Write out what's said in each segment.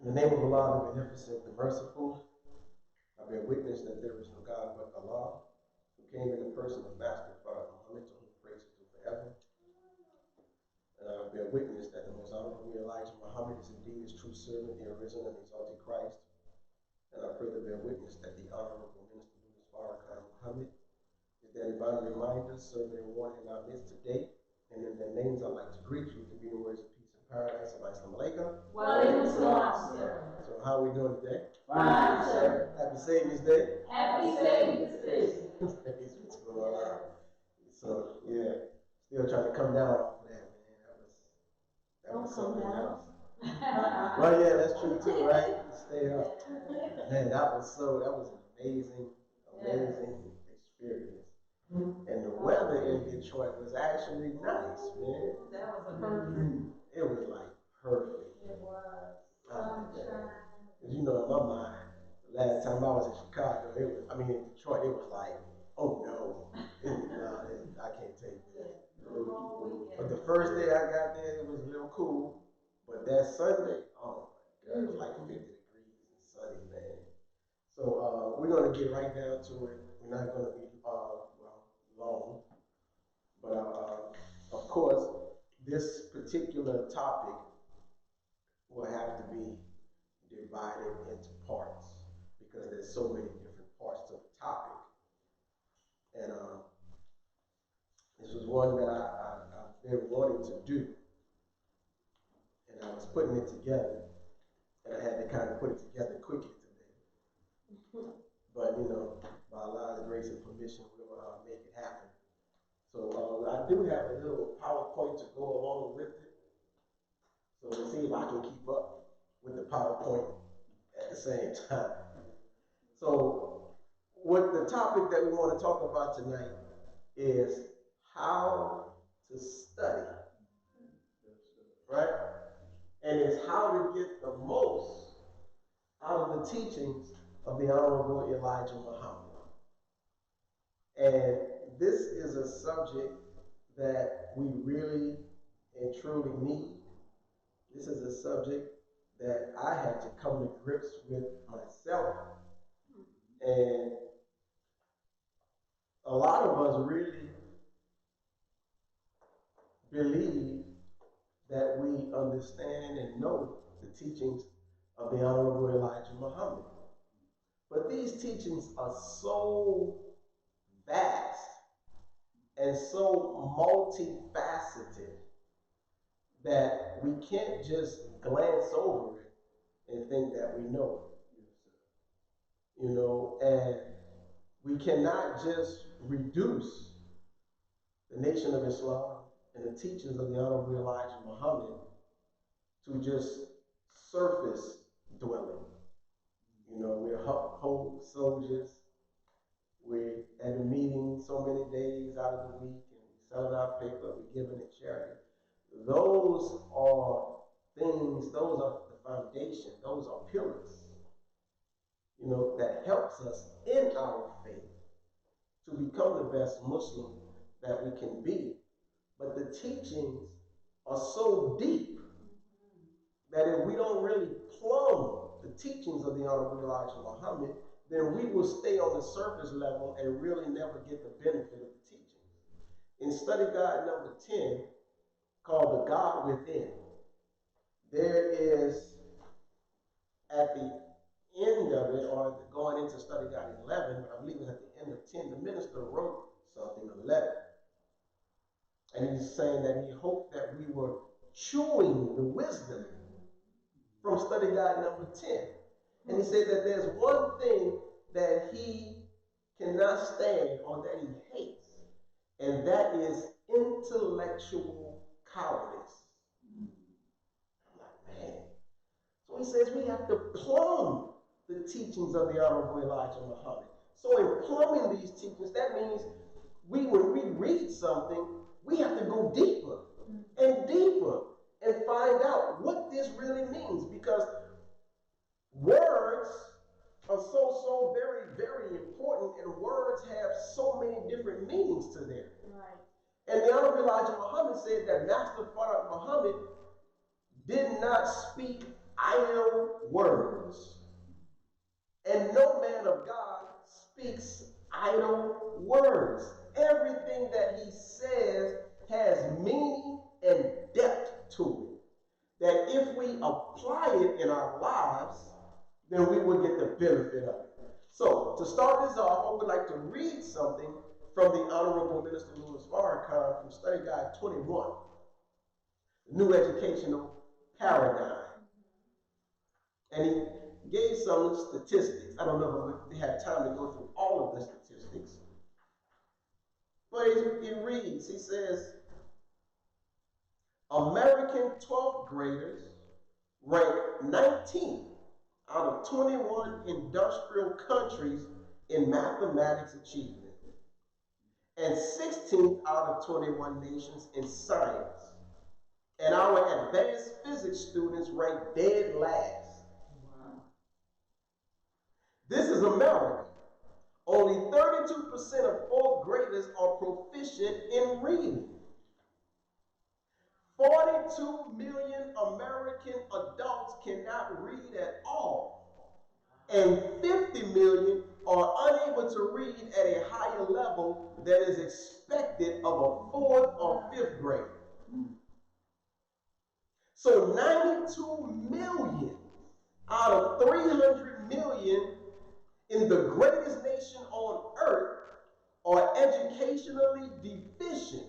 In the name of Allah, the Beneficent, the Merciful, I bear witness that there is no God but Allah, who came in the person of Master Prophet Muhammad, to whom praise is due forever. And I bear witness that the most honorable Elijah Muhammad is indeed his true servant, the arisen and exalted Christ. And I further bear witness that the honorable Minister Louis Farrakhan Muhammad is that divine reminder, serving and warning in our midst today. And in their names, I'd like to greet you to be the words of peace and paradise. Assalamu alaikum. Wa alaikum salam, sir. So how are we doing today? Fine, sir. Happy Savior's Day. Happy Savior's Day. So yeah, still trying to come down off of that, man. That was something else. Well, yeah, that's true too, right? Stay up. Man, that was an amazing experience. And the weather in Detroit was actually nice, man. That was amazing. It was like perfect. It was. Because you know, in my mind, the last time I was in Chicago, in Detroit, it was like, oh no, I can't take this. But the first day I got there, it was a little cool. But that Sunday, oh my God, it was like 50 degrees and sunny, man. So we're going to get right down to it. We're not going to be long. But of course, this particular topic will have to be divided into parts because there's so many different parts to the topic. And this was one that I've been wanting to do. And I was putting it together, and I had to kind of put it together quickly today. But, you know, by Allah's grace and permission, we'll make it happen. So I do have a little PowerPoint to go along with it. So let's see if I can keep up with the PowerPoint at the same time. So what the topic that we want to talk about tonight is how to study, right? And it's how to get the most out of the teachings of the Honorable Elijah Muhammad. And this is a subject that we really and truly need. This is a subject that I had to come to grips with myself. And a lot of us really believe that we understand and know the teachings of the Honorable Elijah Muhammad. But these teachings are so vast and so multifaceted that we can't just glance over it and think that we know it. You know, and we cannot just reduce the Nation of Islam and the teachings of the Honorable Elijah Muhammad to just surface dwelling. You know, we're whole soldiers. We're at a meeting so many days out of the week, and we selling our paper, we're giving it charity. Those are things, those are the foundation, those are pillars, you know, that helps us in our faith to become the best Muslim that we can be. But the teachings are so deep that if we don't really plumb the teachings of the Honorable Elijah Muhammad, then we will stay on the surface level and really never get the benefit of the teachings. In study guide number 10, called The God Within, there is at the end of it, or going into study guide 11, but I believe it was at the end of 10, the minister wrote something, a letter. And he's saying that he hoped that we were chewing the wisdom from study guide number 10. And he said that there's one thing that he cannot stand or that he hates, and that is intellectual cowardice. I'm like, man. So he says we have to plumb the teachings of the Honorable Elijah Muhammad. So in plumbing these teachings, that means when we read something, we have to go deeper and deeper and find out what this really means, because words are so very, very important, and words have so many different meanings to them. Right. And the Honorable Elijah Muhammad said that Master Farad Muhammad did not speak idle words. And no man of God speaks idle words. Everything that he says has meaning and depth to it. That if we apply it in our lives, then we will get the benefit of it. So, to start this off, I would like to read something from the Honorable Minister Louis Farrakhan from Study Guide 21, the New Educational Paradigm. And he gave some statistics. I don't know if we have time to go through all of the statistics. But it reads, he says, American 12th graders rank 19th out of 21 industrial countries in mathematics achievement, and 16th out of 21 nations in science. And our advanced physics students rank dead last. Wow. This is America. Only 32% of 4th graders are proficient in reading. 42 million American adults cannot read at all, and 50 million are unable to read at a higher level than is expected of a 4th or 5th grader. So 92 million out of 300 million in the greatest nation on earth are educationally deficient.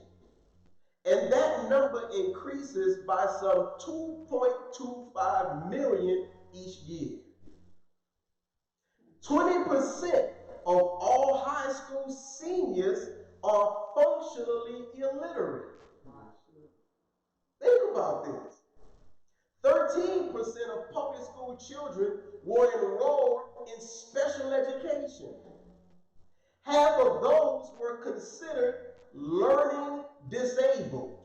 And that number increases by some 2.25 million each year. 20% of all high school seniors are functionally illiterate. Think about this. 13% of public school children were enrolled in special education. Half of those were considered learning disabled.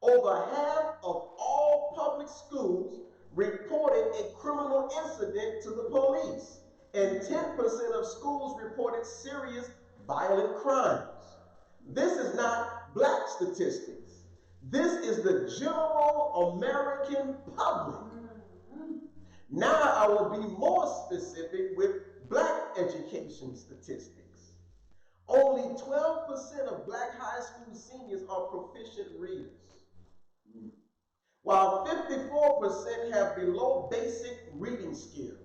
Over half of all public schools reported a criminal incident to the police, and 10% of schools reported serious violent crimes. This is not black statistics. This is the general American public. Now I will be more specific with black education statistics. Only 12% of black high school seniors are proficient readers, while 54% have below basic reading skills.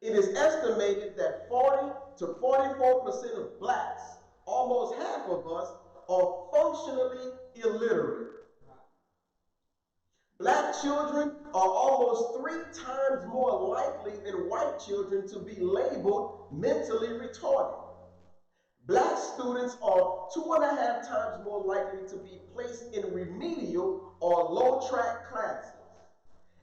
It is estimated that 40 to 44% of blacks, almost half of us, are functionally illiterate. Black children are almost 3 times more likely than white children to be labeled mentally retarded. Black students are 2.5 times more likely to be placed in remedial or low-track classes.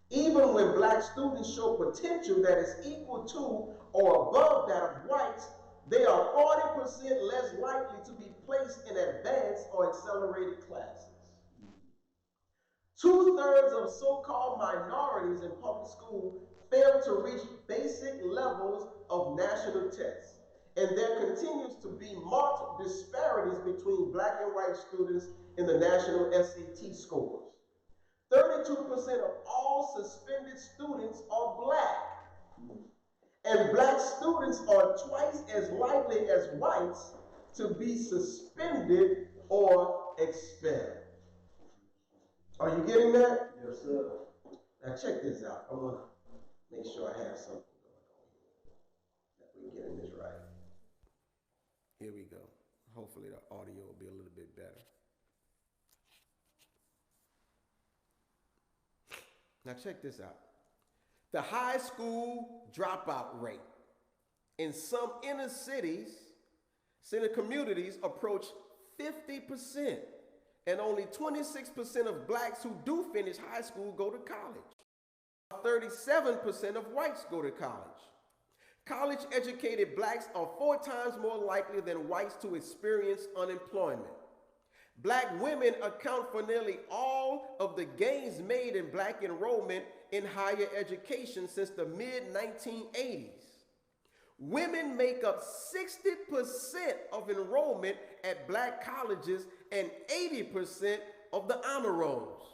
Even when black students show potential that is equal to or above that of whites, they are 40% less likely to be placed in advanced or accelerated classes. 2/3 of so-called minorities in public school fail to reach basic levels of national tests. And there continues to be marked disparities between black and white students in the national SAT scores. 32% of all suspended students are black. And black students are twice as likely as whites to be suspended or expelled. Are you getting that? Yes, sir. Now check this out. I want to make sure I have something going on here, that we're getting this right. Here we go. Hopefully the audio will be a little bit better. Now check this out. The high school dropout rate in some inner communities approach 50%, and only 26% of blacks who do finish high school go to college. 37% of whites go to college. College-educated blacks are 4 times more likely than whites to experience unemployment. Black women account for nearly all of the gains made in black enrollment in higher education since the mid-1980s. Women make up 60% of enrollment at black colleges and 80% of the honor rolls.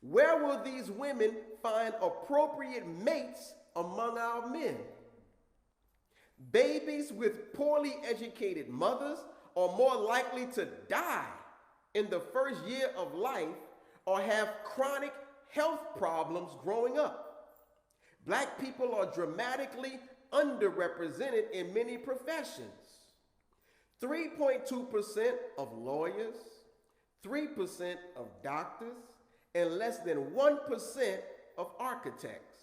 Where will these women find appropriate mates among our men? Babies with poorly educated mothers are more likely to die in the first year of life or have chronic health problems growing up. Black people are dramatically underrepresented in many professions. 3.2% of lawyers, 3% of doctors, and less than 1% of architects.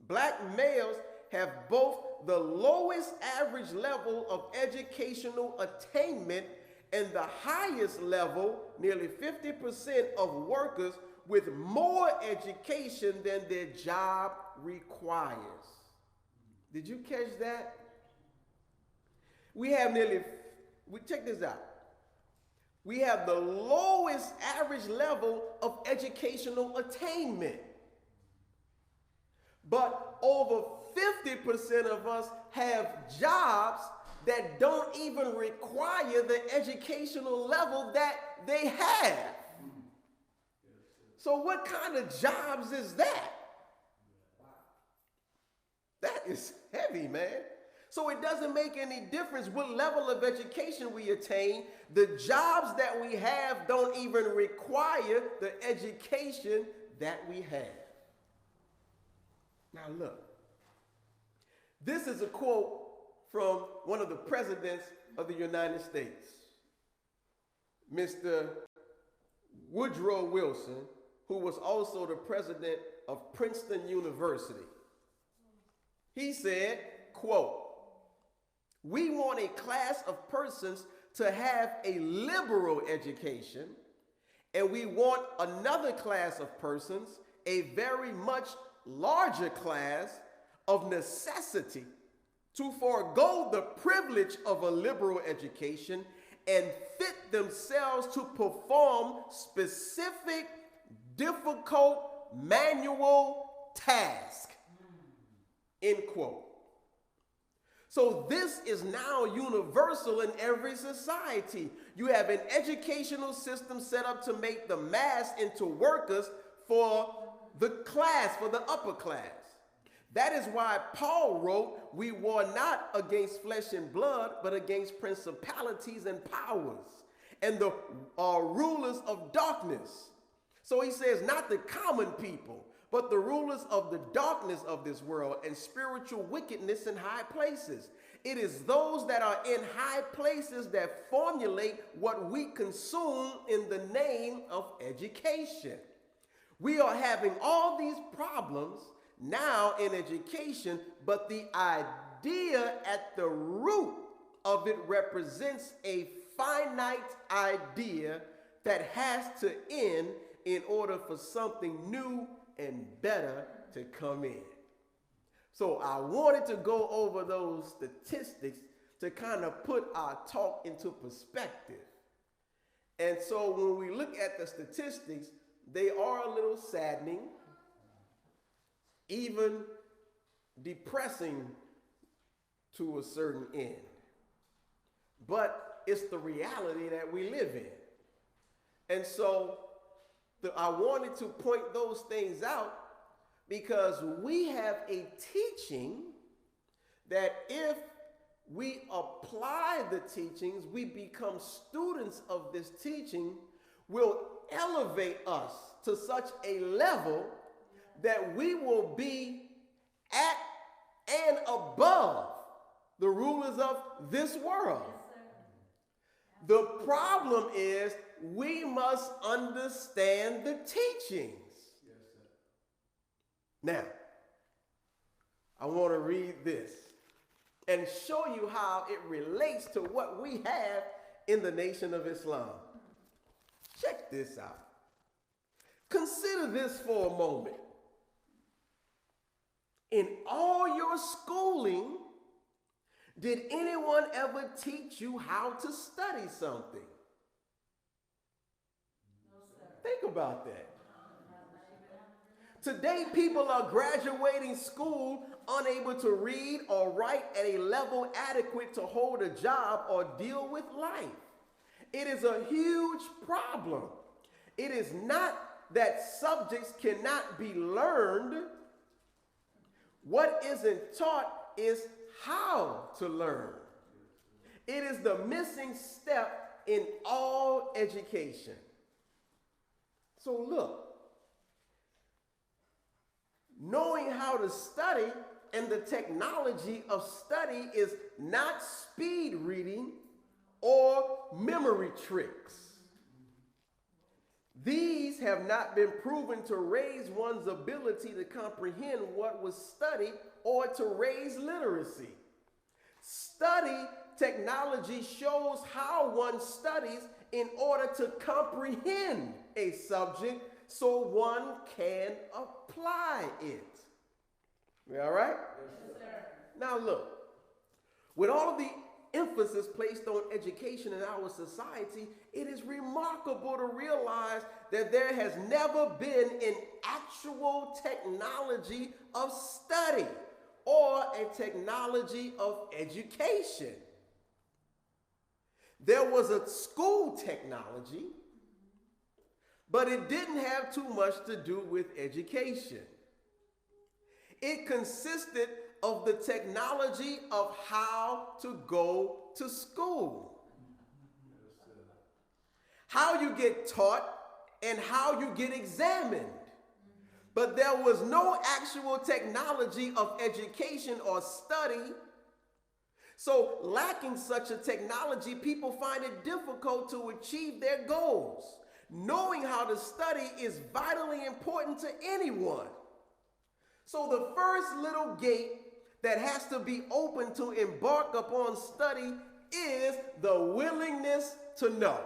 Black males have both the lowest average level of educational attainment and the highest level, nearly 50% of workers with more education than their job requires. Did you catch that? Check this out. We have the lowest average level of educational attainment. But over 50% of us have jobs that don't even require the educational level that they have. So what kind of jobs is that? That is heavy, man. So it doesn't make any difference what level of education we attain. The jobs that we have don't even require the education that we have. Now look, this is a quote from one of the presidents of the United States, Mr. Woodrow Wilson, who was also the president of Princeton University. He said, quote, "We want a class of persons to have a liberal education, and we want another class of persons, a very much larger class of necessity, to forego the privilege of a liberal education and fit themselves to perform specific, difficult, manual tasks." End quote. So this is now universal in every society. You have an educational system set up to make the mass into workers for the class, for the upper class. That is why Paul wrote, "We war not against flesh and blood, but against principalities and powers and the rulers of darkness." So he says, not the common people, but the rulers of the darkness of this world and spiritual wickedness in high places. It is those that are in high places that formulate what we consume in the name of education. We are having all these problems now in education, but the idea at the root of it represents a finite idea that has to end in order for something new and better to come in. So I wanted to go over those statistics to kind of put our talk into perspective. And so when we look at the statistics, they are a little saddening, even depressing to a certain end. But it's the reality that we live in. And so I wanted to point those things out because we have a teaching that if we apply the teachings, we become students of this teaching, will elevate us to such a level that we will be at and above the rulers of this world. The problem is we must understand the teachings. Now, I want to read this and show you how it relates to what we have in the Nation of Islam. Check this out. Consider this for a moment. In all your schooling, did anyone ever teach you how to study something? No, sir. Think about that. Today, people are graduating school unable to read or write at a level adequate to hold a job or deal with life. It is a huge problem. It is not that subjects cannot be learned. What isn't taught is how to learn. It is the missing step in all education. So look, knowing how to study and the technology of study is not speed reading or memory tricks. These have not been proven to raise one's ability to comprehend what was studied or to raise literacy. Study technology shows how one studies in order to comprehend a subject so one can apply it. You all right? Yes, sir. Now look, with all of the emphasis placed on education in our society, it is remarkable to realize that there has never been an actual technology of study or a technology of education. There was a school technology, but it didn't have too much to do with education. It consisted of the technology of how to go to school, how you get taught, and how you get examined. But there was no actual technology of education or study. So, lacking such a technology, people find it difficult to achieve their goals. Knowing how to study is vitally important to anyone. So, the first little gate that has to be open to embark upon study is the willingness to know.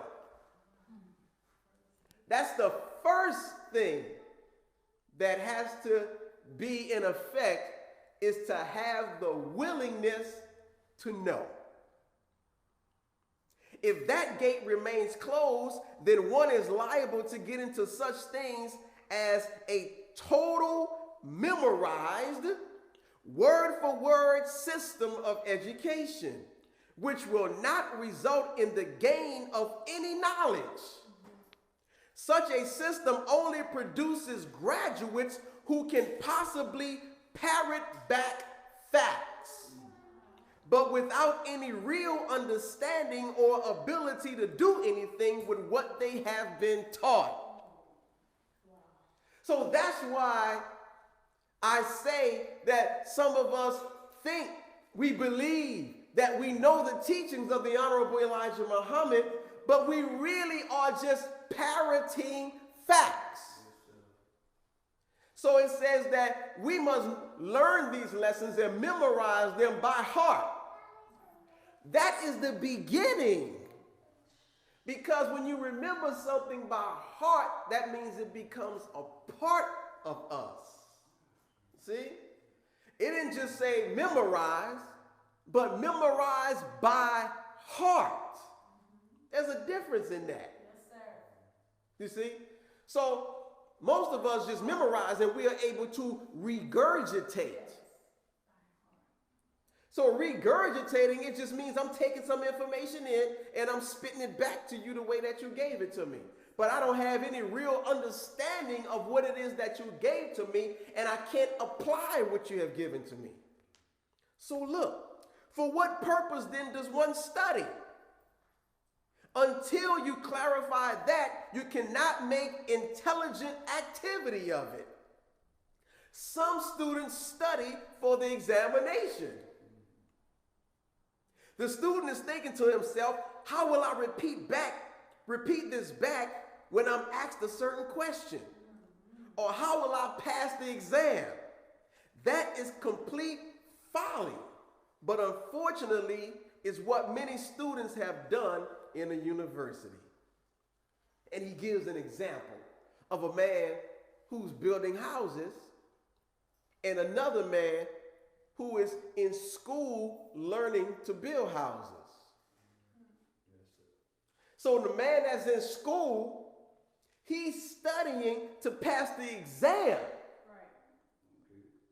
That's the first thing that has to be in effect, is to have the willingness to know. If that gate remains closed, then one is liable to get into such things as a total memorized word-for-word system of education, which will not result in the gain of any knowledge. Such a system only produces graduates who can possibly parrot back facts, but without any real understanding or ability to do anything with what they have been taught. So that's why I say that some of us think we believe that we know the teachings of the Honorable Elijah Muhammad, but we really are just parroting facts. So it says that we must learn these lessons and memorize them by heart. That is the beginning. Because when you remember something by heart, that means it becomes a part of us. See? It didn't just say memorize, but memorize by heart. There's a difference in that. You see? So most of us just memorize and we are able to regurgitate. So regurgitating, it just means I'm taking some information in and I'm spitting it back to you the way that you gave it to me. But I don't have any real understanding of what it is that you gave to me, and I can't apply what you have given to me. So look, for what purpose then does one study? Until you clarify that, you cannot make intelligent activity of it. Some students study for the examination. The student is thinking to himself, how will I repeat this back when I'm asked a certain question? Or how will I pass the exam? That is complete folly, but unfortunately is what many students have done in a university. And he gives an example of a man who's building houses and another man who is in school learning to build houses. So the man that's in school, he's studying to pass the exam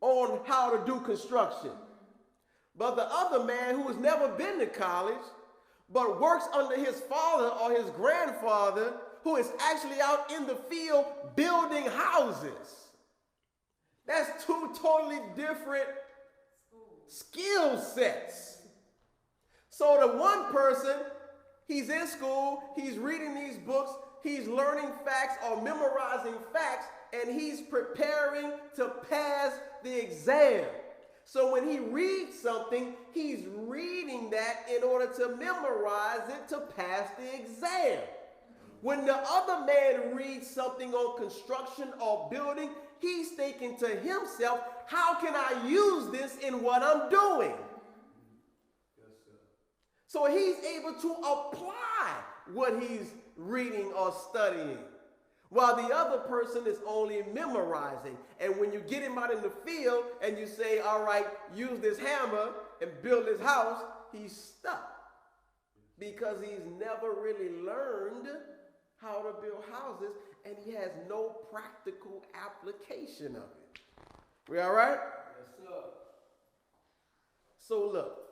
on how to do construction. But the other man who has never been to college, but works under his father or his grandfather, who is actually out in the field building houses. That's two totally different skill sets. So the one person, he's in school, he's reading these books, he's learning facts or memorizing facts, and he's preparing to pass the exam. So when he reads something, he's reading that in order to memorize it to pass the exam. When the other man reads something on construction or building, he's thinking to himself, how can I use this in what I'm doing? So he's able to apply what he's reading or studying, while the other person is only memorizing. And when you get him out in the field and you say, all right, use this hammer and build this house, he's stuck because he's never really learned how to build houses, and he has no practical application of it. We all right? Yes, sir. So look.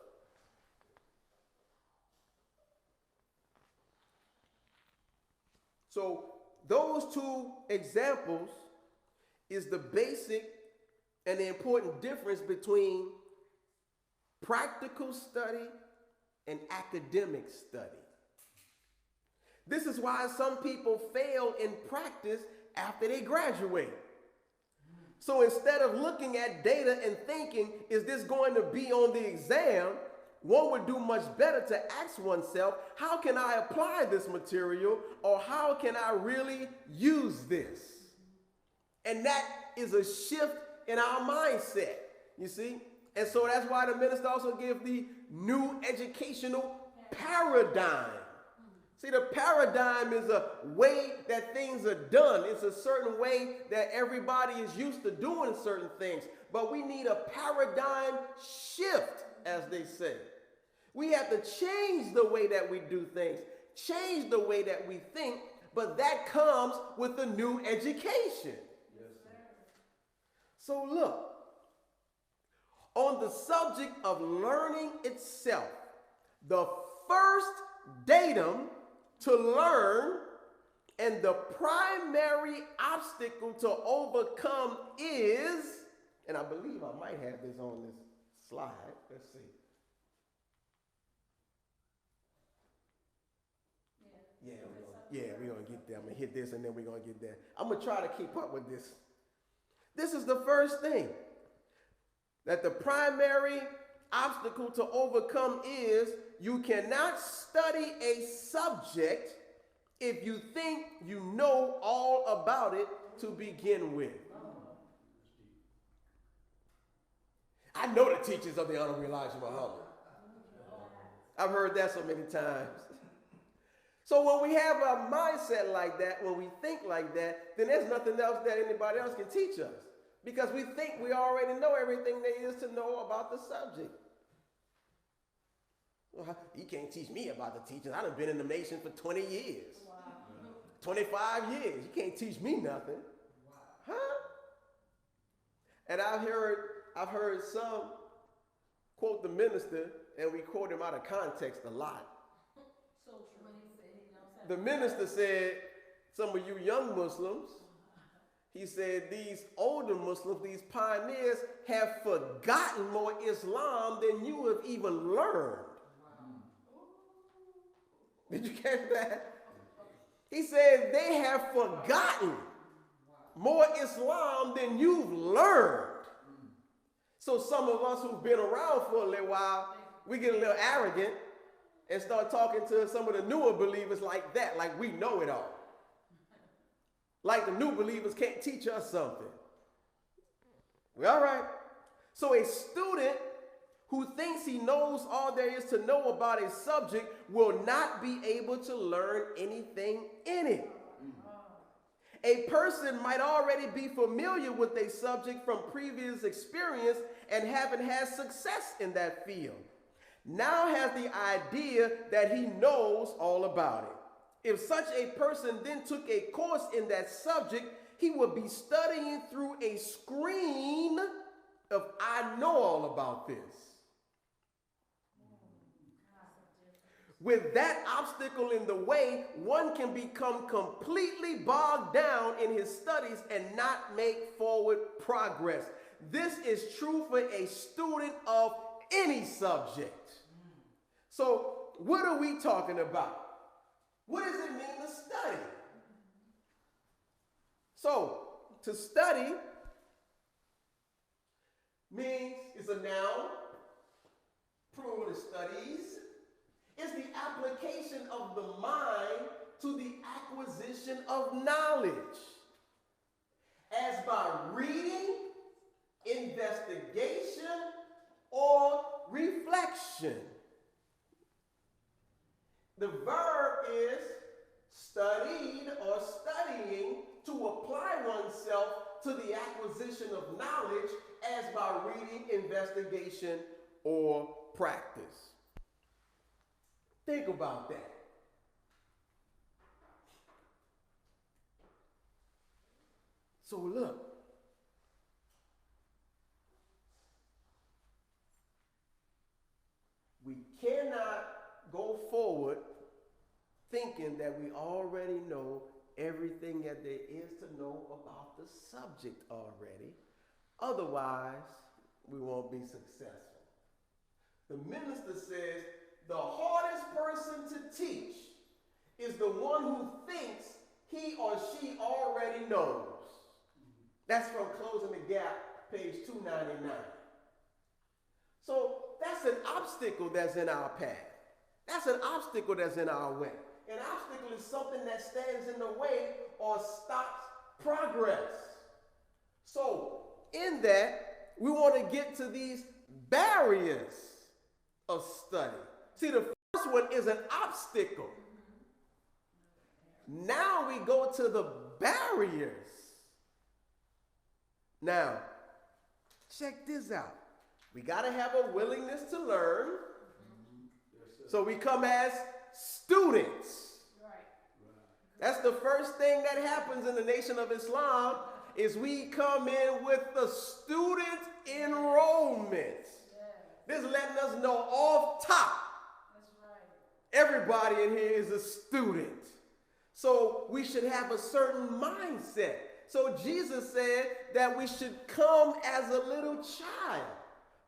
So those two examples is the basic and the important difference between practical study and academic study. This is why some people fail in practice after they graduate. So instead of looking at data and thinking, is this going to be on the exam? One would do much better to ask oneself, how can I apply this material, or how can I really use this? And that is a shift in our mindset, you see? And so that's why the minister also gives the new educational paradigm. See, the paradigm is a way that things are done. It's a certain way that everybody is used to doing certain things. But we need a paradigm shift, as they say. We have to change the way that we do things, change the way that we think, but that comes with a new education. Yes, sir. So look, on the subject of learning itself, the first datum to learn and the primary obstacle to overcome is, and I believe I might have this on this slide. Let's see. We're going to get there. I'm going to hit this and then we're going to get there. I'm going to try to keep up with this. This is the first thing. That the primary obstacle to overcome is you cannot study a subject if you think you know all about it to begin with. I know the teachings of the Honorable Elijah Muhammad. I've heard that so many times. So when we have a mindset like that, when we think like that, then there's nothing else that anybody else can teach us. Because we think we already know everything there is to know about the subject. Well, you can't teach me about the teachings. I've been in the nation for 20 years. Wow. 25 years. You can't teach me nothing. Wow. Huh? And I've heard some quote the minister, and we quote him out of context a lot. The minister said, some of you young Muslims, he said, these older Muslims, these pioneers have forgotten more Islam than you have even learned. Did you catch that? He said they have forgotten more Islam than you've learned. So some of us who've been around for a little while, we get a little arrogant and start talking to some of the newer believers like that, like we know it all. Like the new believers can't teach us something. Well, all right. So a student who thinks he knows all there is to know about a subject will not be able to learn anything in it. A person might already be familiar with a subject from previous experience and haven't had success in that field. Now has the idea that he knows all about it. If such a person then took a course in that subject, he would be studying through a screen of I know all about this. With that obstacle in the way, one can become completely bogged down in his studies and not make forward progress. This is true for a student of any subject. So, what are we talking about? What does it mean to study? So, to study means it's a noun, plural is studies. It's the application of the mind to the acquisition of knowledge, as by reading, investigation, or reflection. The verb is studied or studying, to apply oneself to the acquisition of knowledge as by reading, investigation, or practice. Think about that. So look, we cannot go forward thinking that we already know everything that there is to know about the subject already. Otherwise, we won't be successful. The minister says the hardest person to teach is the one who thinks he or she already knows. That's from Closing the Gap, page 299. So that's an obstacle that's in our path. That's an obstacle that's in our way. An obstacle is something that stands in the way or stops progress. So in that, we want to get to these barriers of study. See, the first one is an obstacle. Now we go to the barriers. Now, check this out. We got to have a willingness to learn. So we come as students. That's the first thing that happens in the Nation of Islam, is we come in with the student enrollment. This is letting us know off top. Everybody in here is a student. So we should have a certain mindset. So Jesus said that we should come as a little child,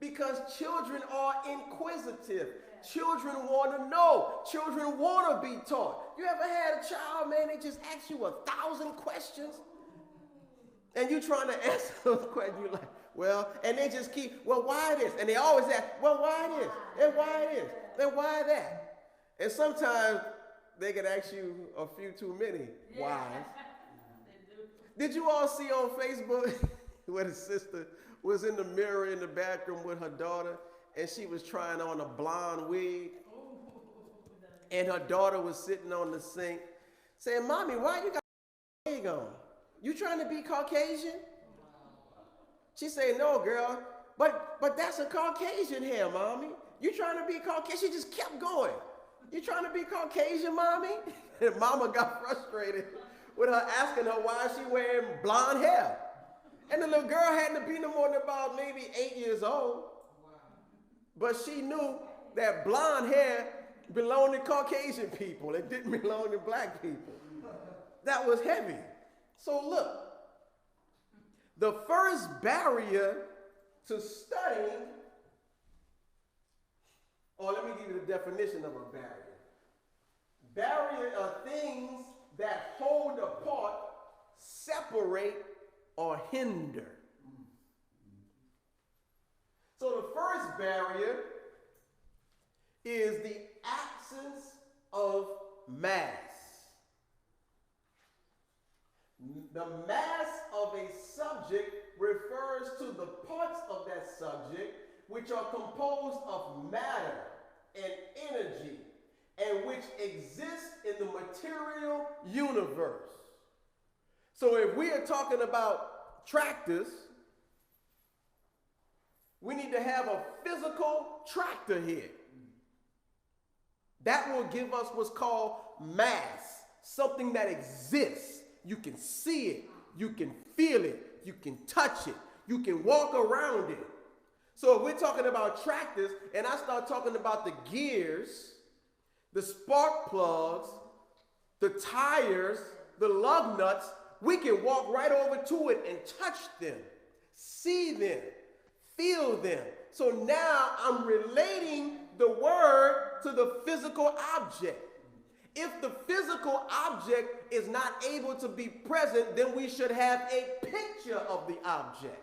because children are inquisitive. Children want to know. Children want to be taught. You ever had a child, man, they just ask you 1,000 questions? And you trying to answer those questions. You're like, well, and they just keep, well, why this? And they always ask, well, why this? And why this? And why that? And sometimes they can ask you a few too many whys. Did you all see on Facebook where the sister was in the mirror in the bathroom with her daughter, and she was trying on a blonde wig, and her daughter was sitting on the sink saying, "Mommy, why you got a wig on? You trying to be Caucasian?" She said, "No, girl, but that's a Caucasian hair, Mommy. You trying to be Caucasian?" She just kept going. "You trying to be Caucasian, Mommy?" And Mama got frustrated with her asking her why she wearing blonde hair. And the little girl had to be no more than about maybe 8 years old. But she knew that blonde hair belonged to Caucasian people. It didn't belong to black people. That was heavy. So look, the first barrier to studying, or let me give you the definition of a barrier. Barrier are things that hold apart, separate, or hinder. So the first barrier is the absence of mass. The mass of a subject refers to the parts of that subject which are composed of matter and energy, and which exist in the material universe. So if we are talking about tractors, we need to have a physical tractor here. That will give us what's called mass, something that exists. You can see it, you can feel it, you can touch it, you can walk around it. So if we're talking about tractors and I start talking about the gears, the spark plugs, the tires, the lug nuts, we can walk right over to it and touch them, see them, feel them. So now I'm relating the word to the physical object. If the physical object is not able to be present, then we should have a picture of the object.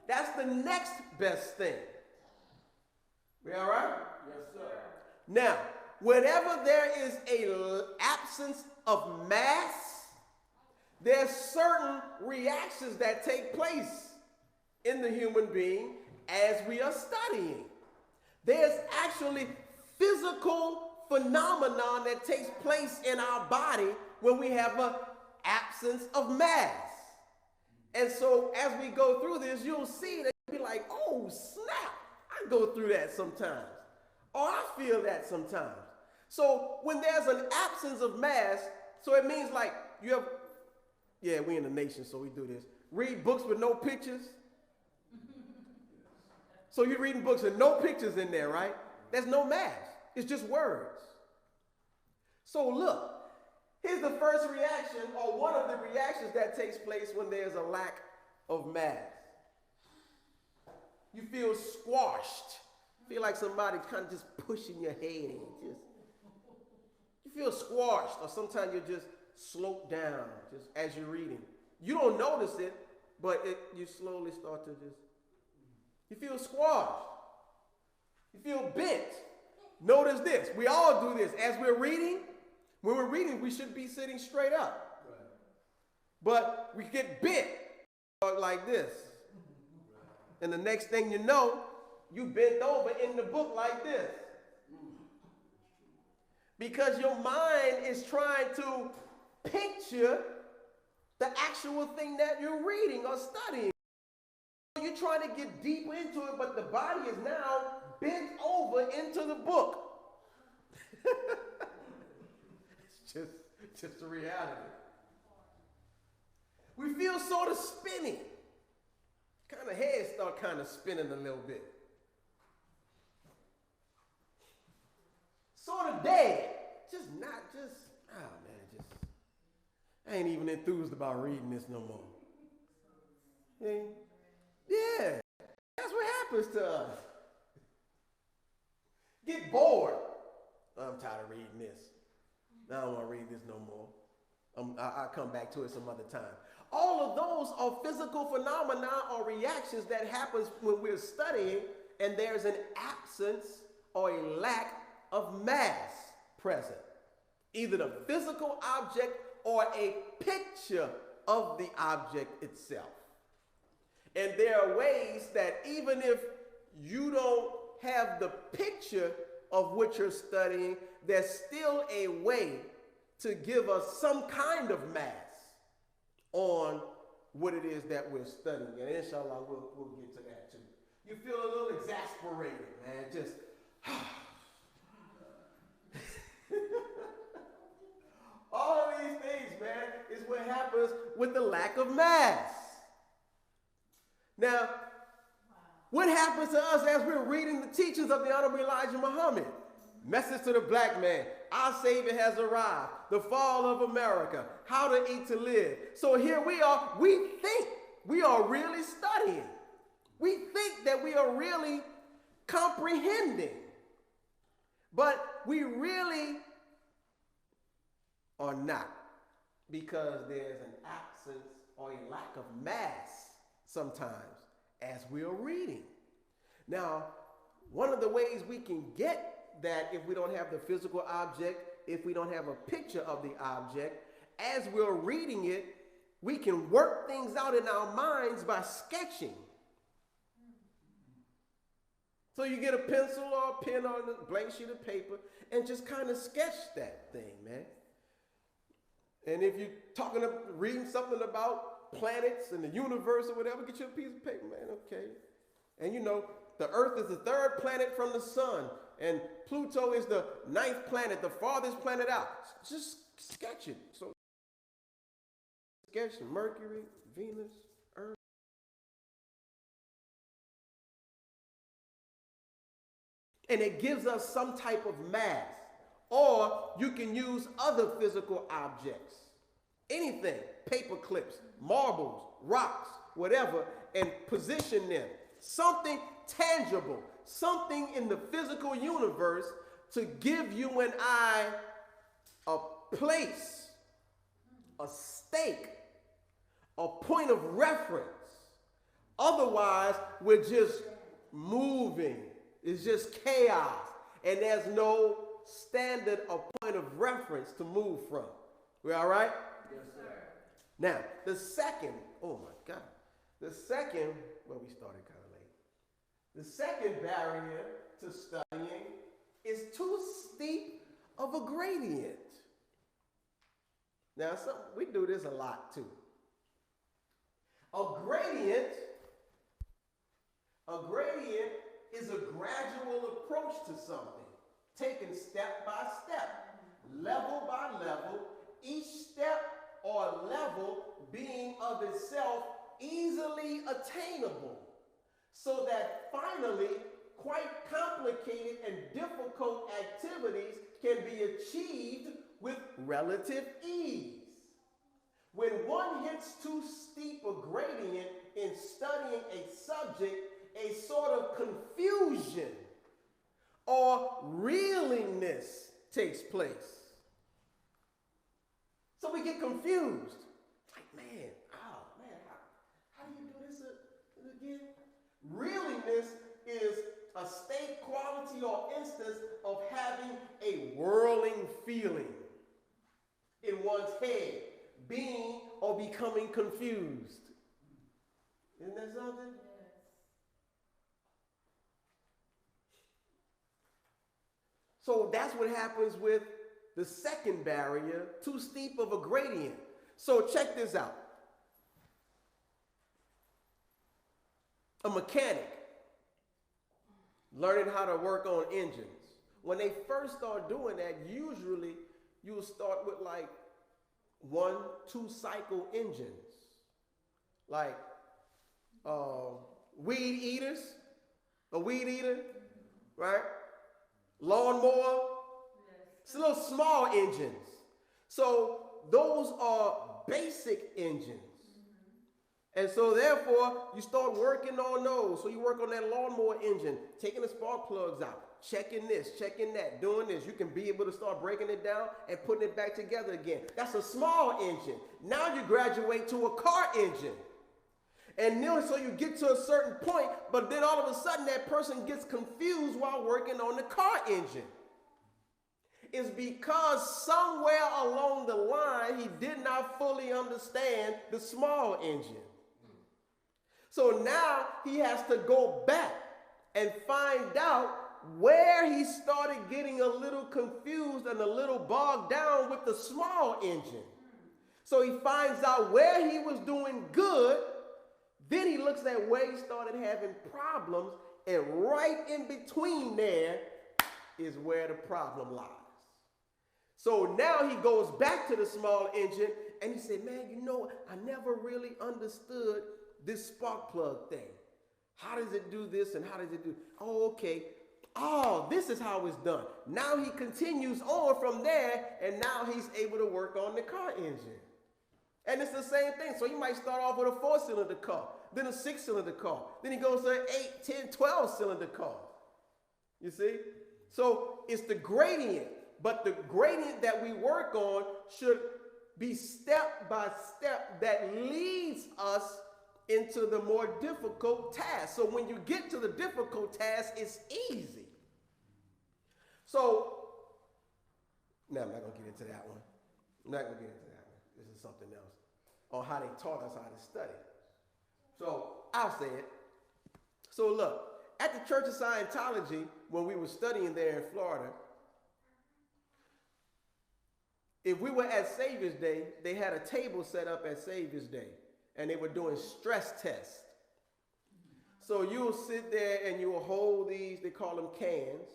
That's the next best thing. We all right? Yes, sir. Now, whenever there is an absence of mass, there's certain reactions that take place in the human being as we are studying. There's actually physical phenomenon that takes place in our body when we have an absence of mass. And so as we go through this, you'll see that you'll be like, oh, snap. I go through that sometimes. Or I feel that sometimes. So when there's an absence of mass, so it means like you have, yeah, we in the nation, so we do this. Read books with no pictures. So you're reading books with no pictures in there, right? There's no mass. It's just words. So look, here's the first reaction, or one of the reactions that takes place when there's a lack of mass. You feel squashed. Feel like somebody's kind of just pushing your head in. You feel squashed, or sometimes you're just sloped down, just as you're reading. You don't notice it, but you slowly start to just, you feel squashed. You feel bent. Notice this. We all do this. As we're reading, when we're reading, we should be sitting straight up. Right. But we get bent like this. And the next thing you know, you bent over in the book like this. Because your mind is trying to picture the actual thing that you're reading or studying. You're trying to get deep into it, but the body is now bent over into the book. It's just a reality. We feel sort of spinning. Kind of head start kind of spinning a little bit. Sort of dead. I ain't even enthused about reading this no more. Yeah, that's what happens to us. Get bored. I'm tired of reading this. I don't want to read this no more. I'll come back to it some other time. All of those are physical phenomena or reactions that happens when we're studying and there's an absence or a lack of mass present. Either the physical object or a picture of the object itself. And there are ways that even if you don't have the picture of what you're studying, there's still a way to give us some kind of mass on what it is that we're studying. And inshallah, we'll get to that too. You feel a little exasperated, man. Just, all of these things, man, is what happens with the lack of mass. Now, what happens to us as we're reading the teachings of the Honorable Elijah Muhammad? Message to the black man. Our Savior has arrived. The fall of America. How to eat to live. So here we are. We think we are really studying. We think that we are really comprehending. But we really are not. Because there's an absence or a lack of mass sometimes as we are reading. Now, one of the ways we can get that if we don't have the physical object, if we don't have a picture of the object, as we're reading it, we can work things out in our minds by sketching. So you get a pencil or a pen or a blank sheet of paper and just kind of sketch that thing, man. And if you're reading something about planets and the universe or whatever, get you a piece of paper, man, okay. And you know, the Earth is the third planet from the sun, and Pluto is the 9th planet, the farthest planet out. Just sketch it. So sketch Mercury, Venus, Earth. and it gives us some type of mass. Or you can use other physical objects, anything, paper clips, marbles, rocks, whatever, and position them. Something tangible, something in the physical universe to give you and I a place, a stake, a point of reference. Otherwise, we're just moving. It's just chaos. And there's no standard or point of reference to move from. We all right? Yes, sir. Now, the second, oh my God. The second, well, we started kind of late. The second barrier to studying is too steep of a gradient. Now, we do this a lot too. A gradient is a gradual approach to something, taken step by step, level by level, each step or level being of itself easily attainable, so that finally quite complicated and difficult activities can be achieved with relative ease. When one hits too steep a gradient in studying a subject, a sort of confusion or reelingness takes place. So we get confused. Like, man, how do you do this again? Reelingness is a state, quality, or instance of having a whirling feeling in one's head, being or becoming confused. Isn't that something? So that's what happens with the second barrier, too steep of a gradient. So check this out. A mechanic learning how to work on engines. When they first start doing that, usually you'll start with like 1-2 cycle engines. Like weed eaters, a weed eater, right? Lawnmower, it's little small engines. So those are basic engines. And so therefore, you start working on those. So you work on that lawnmower engine, taking the spark plugs out, checking this, checking that, doing this. You can be able to start breaking it down and putting it back together again. That's a small engine. Now you graduate to a car engine. And then so you get to a certain point, but then all of a sudden that person gets confused while working on the car engine. It's because somewhere along the line he did not fully understand the small engine. So now he has to go back and find out where he started getting a little confused and a little bogged down with the small engine. So he finds out where he was doing good. Then he looks at where he started having problems, and right in between there is where the problem lies. So now he goes back to the small engine and he said, man, you know, I never really understood this spark plug thing. How does it do this and how does it do? Oh, okay. Oh, this is how it's done. Now he continues on from there, and now he's able to work on the car engine. And it's the same thing. So you might start off with a 4-cylinder car, then a 6-cylinder car. Then he goes to an 8, 10, 12-cylinder car. You see? So it's the gradient. But the gradient that we work on should be step by step that leads us into the more difficult task. So when you get to the difficult task, it's easy. So, no, I'm not going to get into that one. I'm not going to get into that one. This is something else on how they taught us how to study. So I'll say it. So look, at the Church of Scientology, when we were studying there in Florida, if we were at Savior's Day, they had a table set up at Savior's Day, and they were doing stress tests. So you'll sit there and you'll hold these, they call them cans,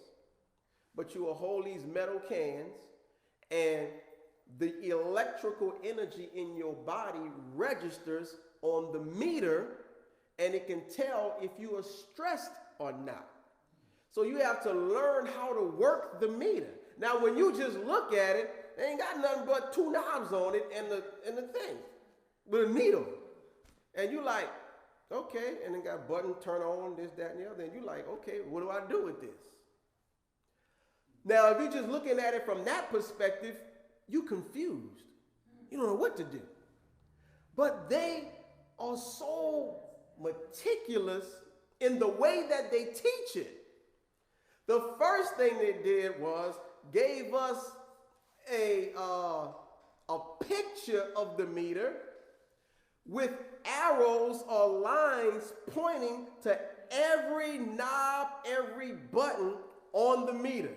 but you will hold these metal cans, and the electrical energy in your body registers on the meter, and it can tell if you are stressed or not. So you have to learn how to work the meter. Now, when you just look at it, they ain't got nothing but two knobs on it and the thing with a needle. And you like, okay, and then got button, turn on, this, that, and the other. And you like, okay, what do I do with this? Now, if you're just looking at it from that perspective, you confused. You don't know what to do. But they are so meticulous in the way that they teach it. The first thing they did was gave us a picture of the meter with arrows or lines pointing to every knob, every button on the meter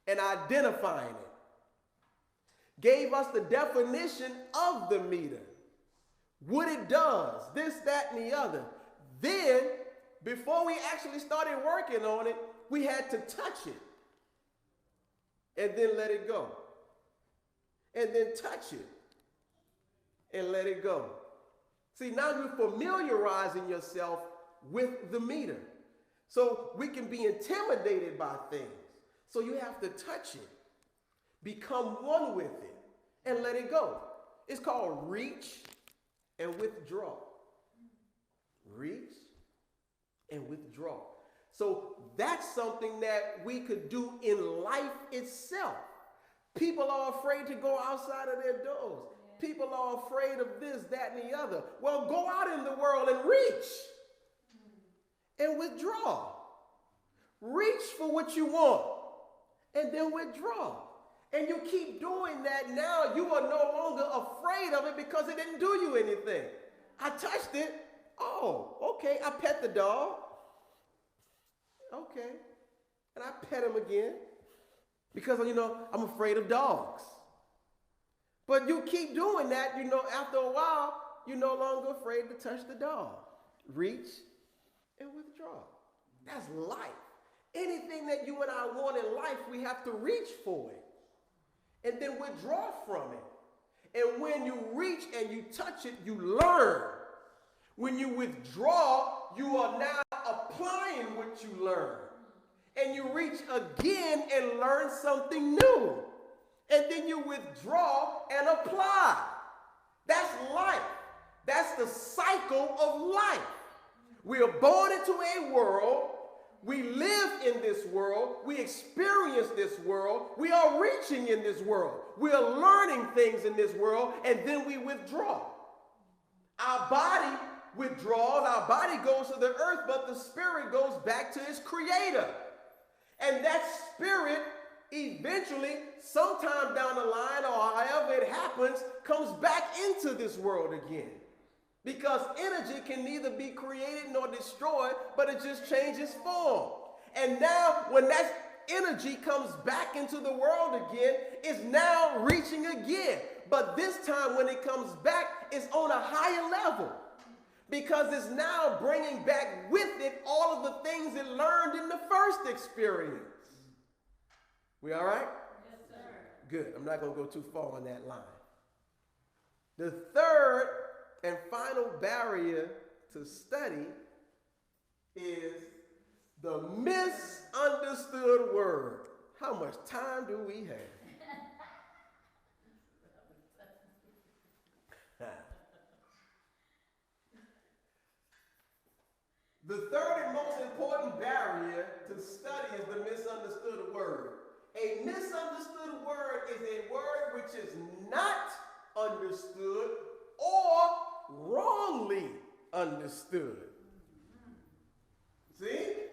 and identifying it. Gave us the definition of the meter, what it does, this, that, and the other. Then, before we actually started working on it, we had to touch it and then let it go. And then touch it and let it go. See, now you're familiarizing yourself with the meter. So we can be intimidated by things. So you have to touch it, become one with it, and let it go. It's called reach and withdraw. Reach and withdraw. So that's something that we could do in life itself. People are afraid to go outside of their doors. People are afraid of this, that, and the other. Well, go out in the world and reach and withdraw. Reach for what you want and then withdraw. And you keep doing that, now you are no longer afraid of it because it didn't do you anything. I touched it. Oh, okay. I pet the dog. Okay. And I pet him again because, I'm afraid of dogs. But you keep doing that, after a while, you're no longer afraid to touch the dog. Reach and withdraw. That's life. Anything that you and I want in life, we have to reach for it and then withdraw from it. And when you reach and you touch it, you learn. When you withdraw, you are now applying what you learn. And you reach again and learn something new. And then you withdraw and apply. That's life. That's the cycle of life. We are born into a world. We live in this world. We experience this world. We are reaching in this world. We are learning things in this world, and then we withdraw. Our body withdraws. Our body goes to the earth, but the spirit goes back to its creator. And that spirit eventually, sometime down the line, or however it happens, comes back into this world again. Because energy can neither be created nor destroyed, but it just changes form. And now, when that energy comes back into the world again, it's now reaching again. But this time, when it comes back, it's on a higher level. Because it's now bringing back with it all of the things it learned in the first experience. We all right? Yes, sir. Good. I'm not going to go too far on that line. The third and final barrier to study is the misunderstood word. How much time do we have? The third and most important barrier to study is the misunderstood word. A misunderstood word is a word which is not understood or wrongly understood. See?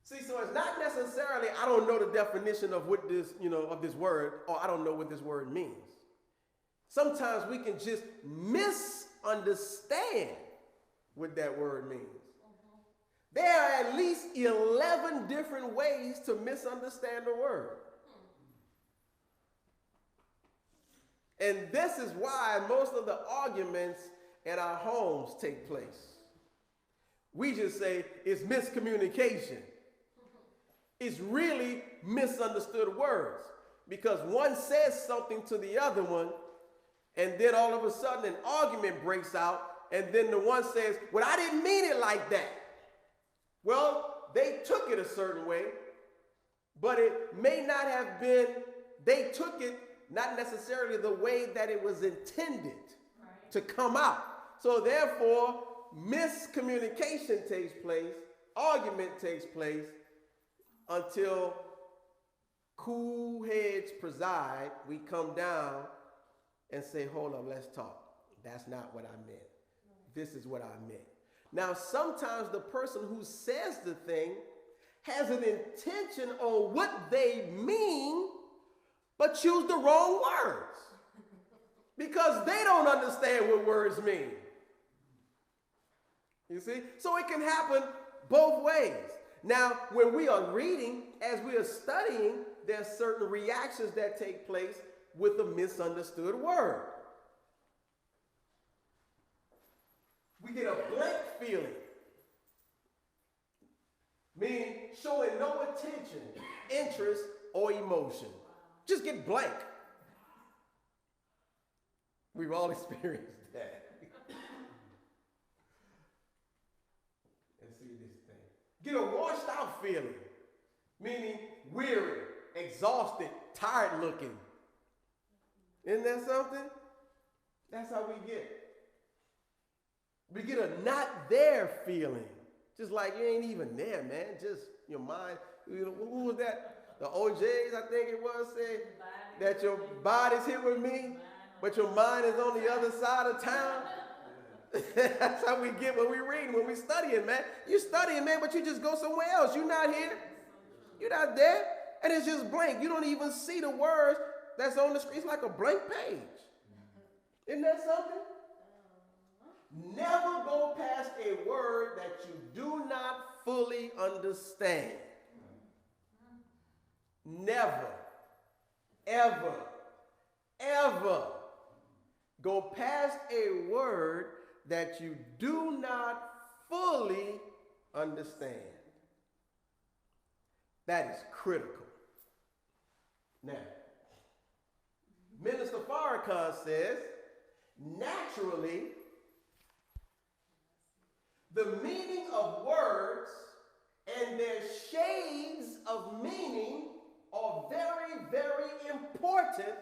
So it's not necessarily, I don't know the definition of what this, of this word, or I don't know what this word means. Sometimes we can just misunderstand what that word means. There are at least 11 different ways to misunderstand a word. And this is why most of the arguments in our homes take place. We just say it's miscommunication. It's really misunderstood words. Because one says something to the other one, and then all of a sudden an argument breaks out, and then the one says, well, I didn't mean it like that. Well, they took it a certain way, but it may not have been, they took it not necessarily the way that it was intended to come out. So therefore, miscommunication takes place, argument takes place until cool heads preside. We come down and say, hold on, let's talk. That's not what I meant. This is what I meant. Now, sometimes the person who says the thing has an intention on what they mean, but choose the wrong words because they don't understand what words mean. You see? So it can happen both ways. Now, when we are reading, as we are studying, there's certain reactions that take place with a misunderstood word. We get a blank feeling, meaning showing no attention, interest, or emotion. Just get blank. We've all experienced that. Let's see this thing. Get a washed out feeling, meaning weary, exhausted, tired looking. Isn't that something? That's how we get. We get a not there feeling. Just like you ain't even there, man. Just your mind. You know, who was that? The OJs, I think it was, said that your body's here with me, but your mind is on the other side of town. That's how we get when we read, when we studying, man. You studying, man, but you just go somewhere else. You're not here. You're not there. And it's just blank. You don't even see the words that's on the screen. It's like a blank page. Isn't that something? Never go past a word that you do not fully understand. Never, ever, ever go past a word that you do not fully understand. That is critical. Now, Minister Farrakhan says, naturally, the meaning of words and their shades of meaning are very, very important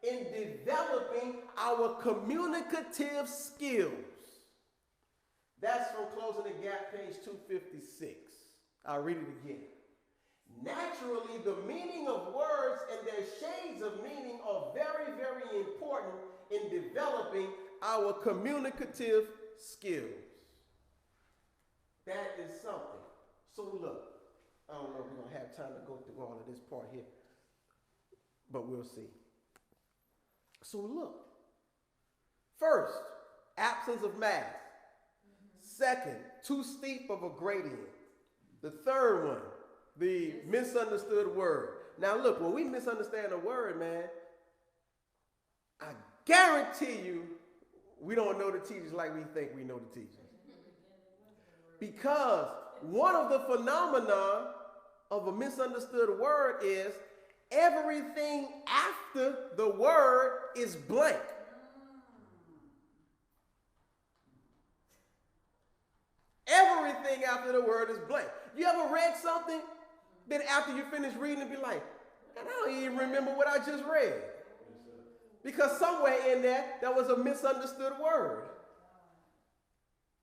in developing our communicative skills. That's from Closing the Gap, page 256. I'll read it again. Naturally, the meaning of words and their shades of meaning are very, very important in developing our communicative skills. That is something. So look, I don't know if we're going to have time to go through all of this part here, but we'll see. So look, first, absence of math. Second, too steep of a gradient. The third one, the misunderstood word. Now look, when we misunderstand a word, man, I guarantee you we don't know the teachers like we think we know the teachers. Because one of the phenomena of a misunderstood word is everything after the word is blank. Everything after the word is blank. You ever read something, then after you finish reading it, be like, man, I don't even remember what I just read. Because somewhere in there was a misunderstood word.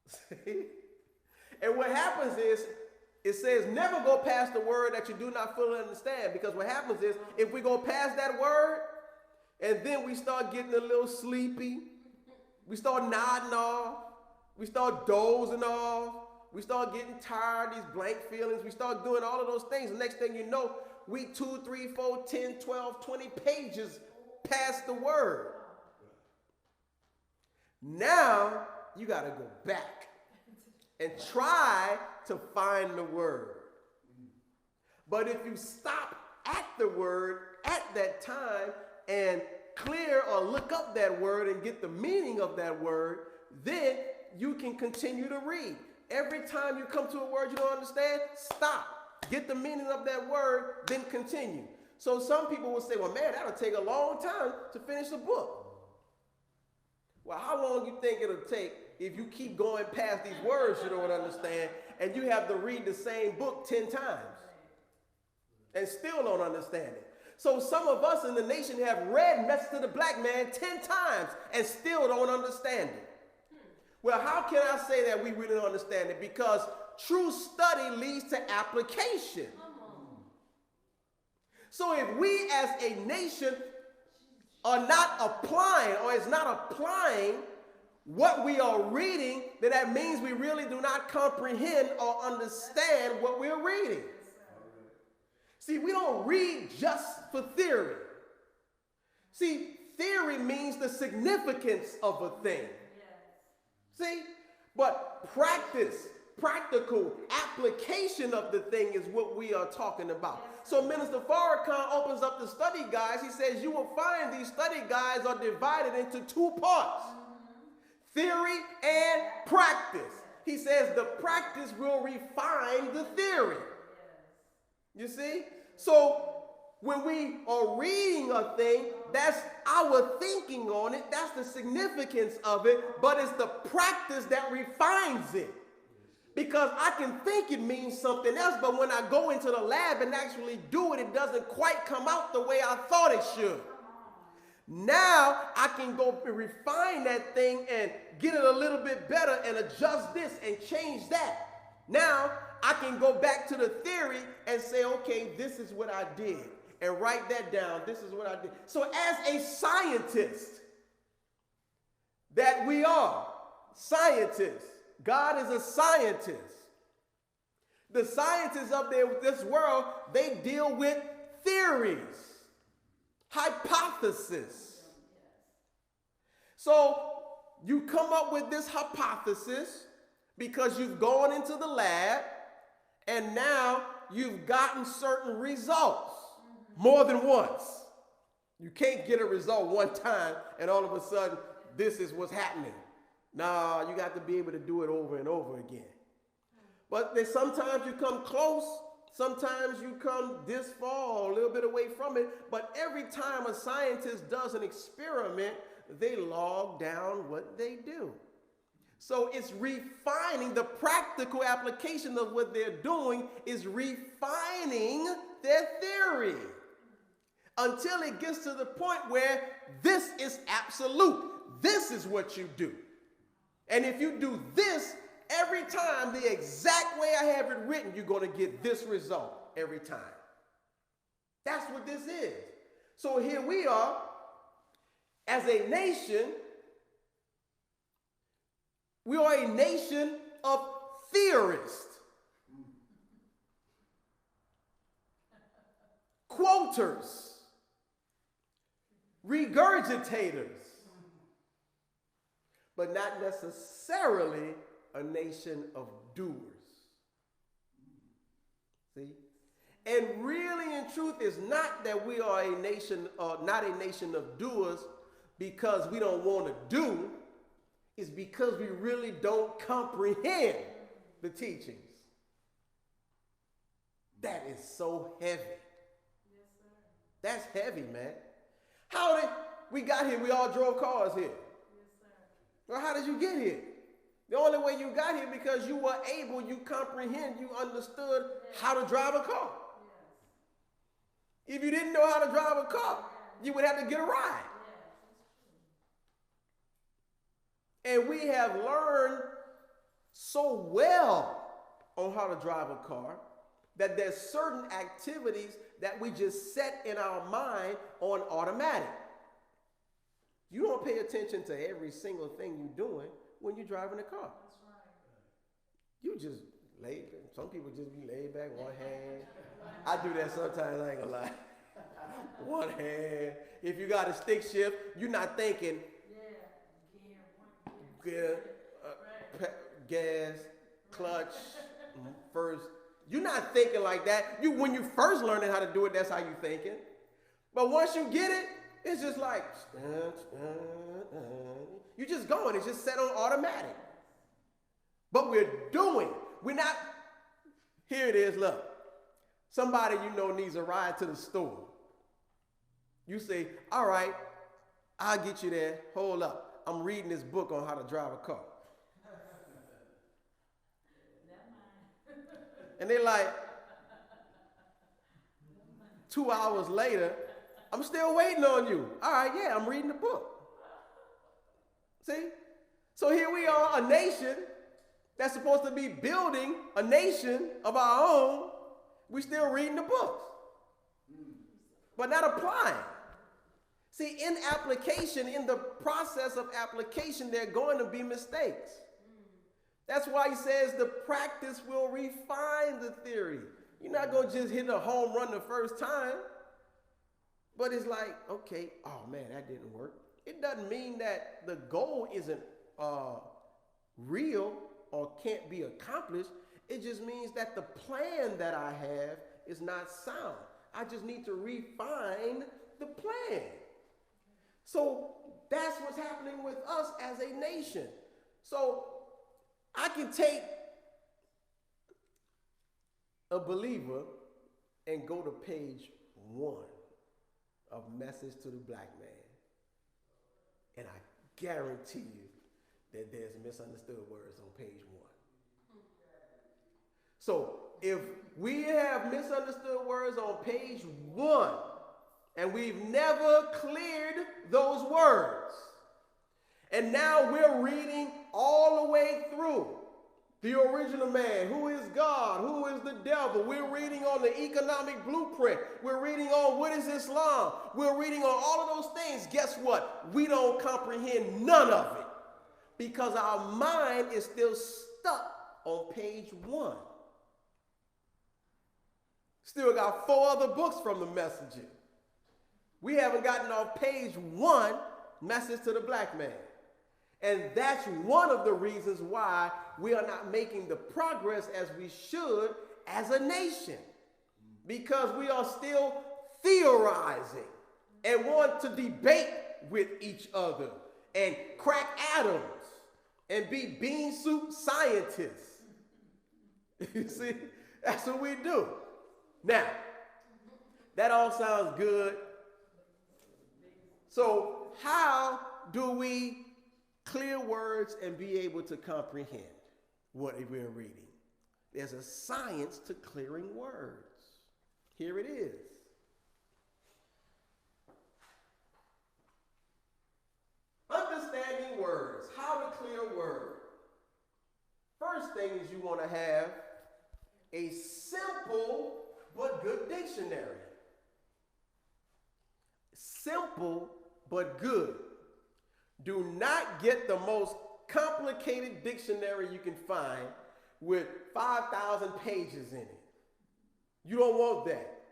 See? And what happens is, it says never go past the word that you do not fully understand. Because what happens is, if we go past that word, and then we start getting a little sleepy, we start nodding off, we start dozing off, we start getting tired, these blank feelings, we start doing all of those things. The next thing you know, we 2, 3, 4, 10, 12, 20 pages past the word. Now, you got to go back and try to find the word. But if you stop at the word at that time and clear or look up that word and get the meaning of that word, then you can continue to read. Every time you come to a word you don't understand, stop. Get the meaning of that word, then continue. So some people will say, well, man, that'll take a long time to finish a book. Well, how long do you think it'll take if you keep going past these words you don't understand, and you have to read the same book 10 times and still don't understand it. So some of us in the nation have read Message to the Black Man 10 times and still don't understand it. Well, how can I say that we really don't understand it? Because true study leads to application. So if we as a nation are not applying or is not applying what we are reading, then that means we really do not comprehend or understand what we're reading. See, we don't read just for theory. See, theory means the significance of a thing. See, but practical application of the thing is what we are talking about. So Minister Farrakhan opens up the study guides. He says you will find these study guides are divided into 2 parts, theory and practice. He says the practice will refine the theory. You see? So when we are reading a thing, that's our thinking on it. That's the significance of it. But it's the practice that refines it. Because I can think it means something else, but when I go into the lab and actually do it, it doesn't quite come out the way I thought it should. Now I can go refine that thing and get it a little bit better and adjust this and change that. Now I can go back to the theory and say, okay, this is what I did. And write that down. This is what I did. So as a scientist that we are, scientists, God is a scientist. The scientists of this world, they deal with theories, hypothesis. So you come up with this hypothesis because you've gone into the lab and now you've gotten certain results more than once. You can't get a result one time and all of a sudden this is what's happening. No, you got to be able to do it over and over again. But then sometimes you come close, sometimes you come this far or a little bit away from it. But every time a scientist does an experiment, they log down what they do. So it's refining the practical application of what they're doing is refining their theory until it gets to the point where this is absolute. This is what you do. And if you do this every time, the exact way I have it written, you're going to get this result every time. That's what this is. So here we are, as a nation, we are a nation of theorists, quoters, regurgitators, but not necessarily a nation of doers. See? And really in truth is not that we are a nation, not a nation of doers because we don't want to do. It's because we really don't comprehend the teachings. That is so heavy. Yes, sir. That's heavy, man. How did we got here? We all drove cars here. Well, how did you get here? The only way you got here because you were able, you comprehend, you understood how to drive a car. If you didn't know how to drive a car, you would have to get a ride. And we have learned so well on how to drive a car that there's certain activities that we just set in our mind on automatic. You don't pay attention to every single thing you're doing when you're driving a car. That's right. You just lay back. Some people just be laid back, one hand. I do that sometimes, I ain't gonna lie. One hand. If you got a stick shift, you're not thinking gas, clutch, first. You're not thinking like that. When you first learning how to do it, that's how you thinking. But once you get it, it's just like, you're just going. It's just set on automatic. But we're doing. We're not. Here it is, look. Somebody you know needs a ride to the store. You say, all right, I'll get you there. Hold up. I'm reading this book on how to drive a car. And they're like, 2 hours later, I'm still waiting on you. All right, yeah, I'm reading the book. See? So here we are, a nation that's supposed to be building a nation of our own. We're still reading the books, but not applying. See, in application, in the process of application, there are going to be mistakes. That's why he says the practice will refine the theory. You're not going to just hit a home run the first time. But it's like, okay, oh man, that didn't work. It doesn't mean that the goal isn't real or can't be accomplished. It just means that the plan that I have is not sound. I just need to refine the plan. So that's what's happening with us as a nation. So I can take a believer and go to page 1 of Message to the Black Man, and I guarantee you that there's misunderstood words on page 1. So if we have misunderstood words on page 1, and we've never cleared those words, and now we're reading all the way through the original man, who is God, who is the devil. We're reading on the economic blueprint. We're reading on what is Islam. We're reading on all of those things. Guess what? We don't comprehend none of it because our mind is still stuck on page 1. Still got 4 other books from the Messenger. We haven't gotten off page 1, Message to the Black Man. And that's one of the reasons why we are not making the progress as we should as a nation. Because we are still theorizing and want to debate with each other and crack atoms and be bean soup scientists. You see, that's what we do. Now, that all sounds good. So how do we clear words and be able to comprehend what we're reading? There's a science to clearing words. Here it is. Understanding words, how to clear words. First thing is you want to have a simple but good dictionary. Simple but good. Do not get the most complicated dictionary you can find with 5,000 pages in it. You don't want that.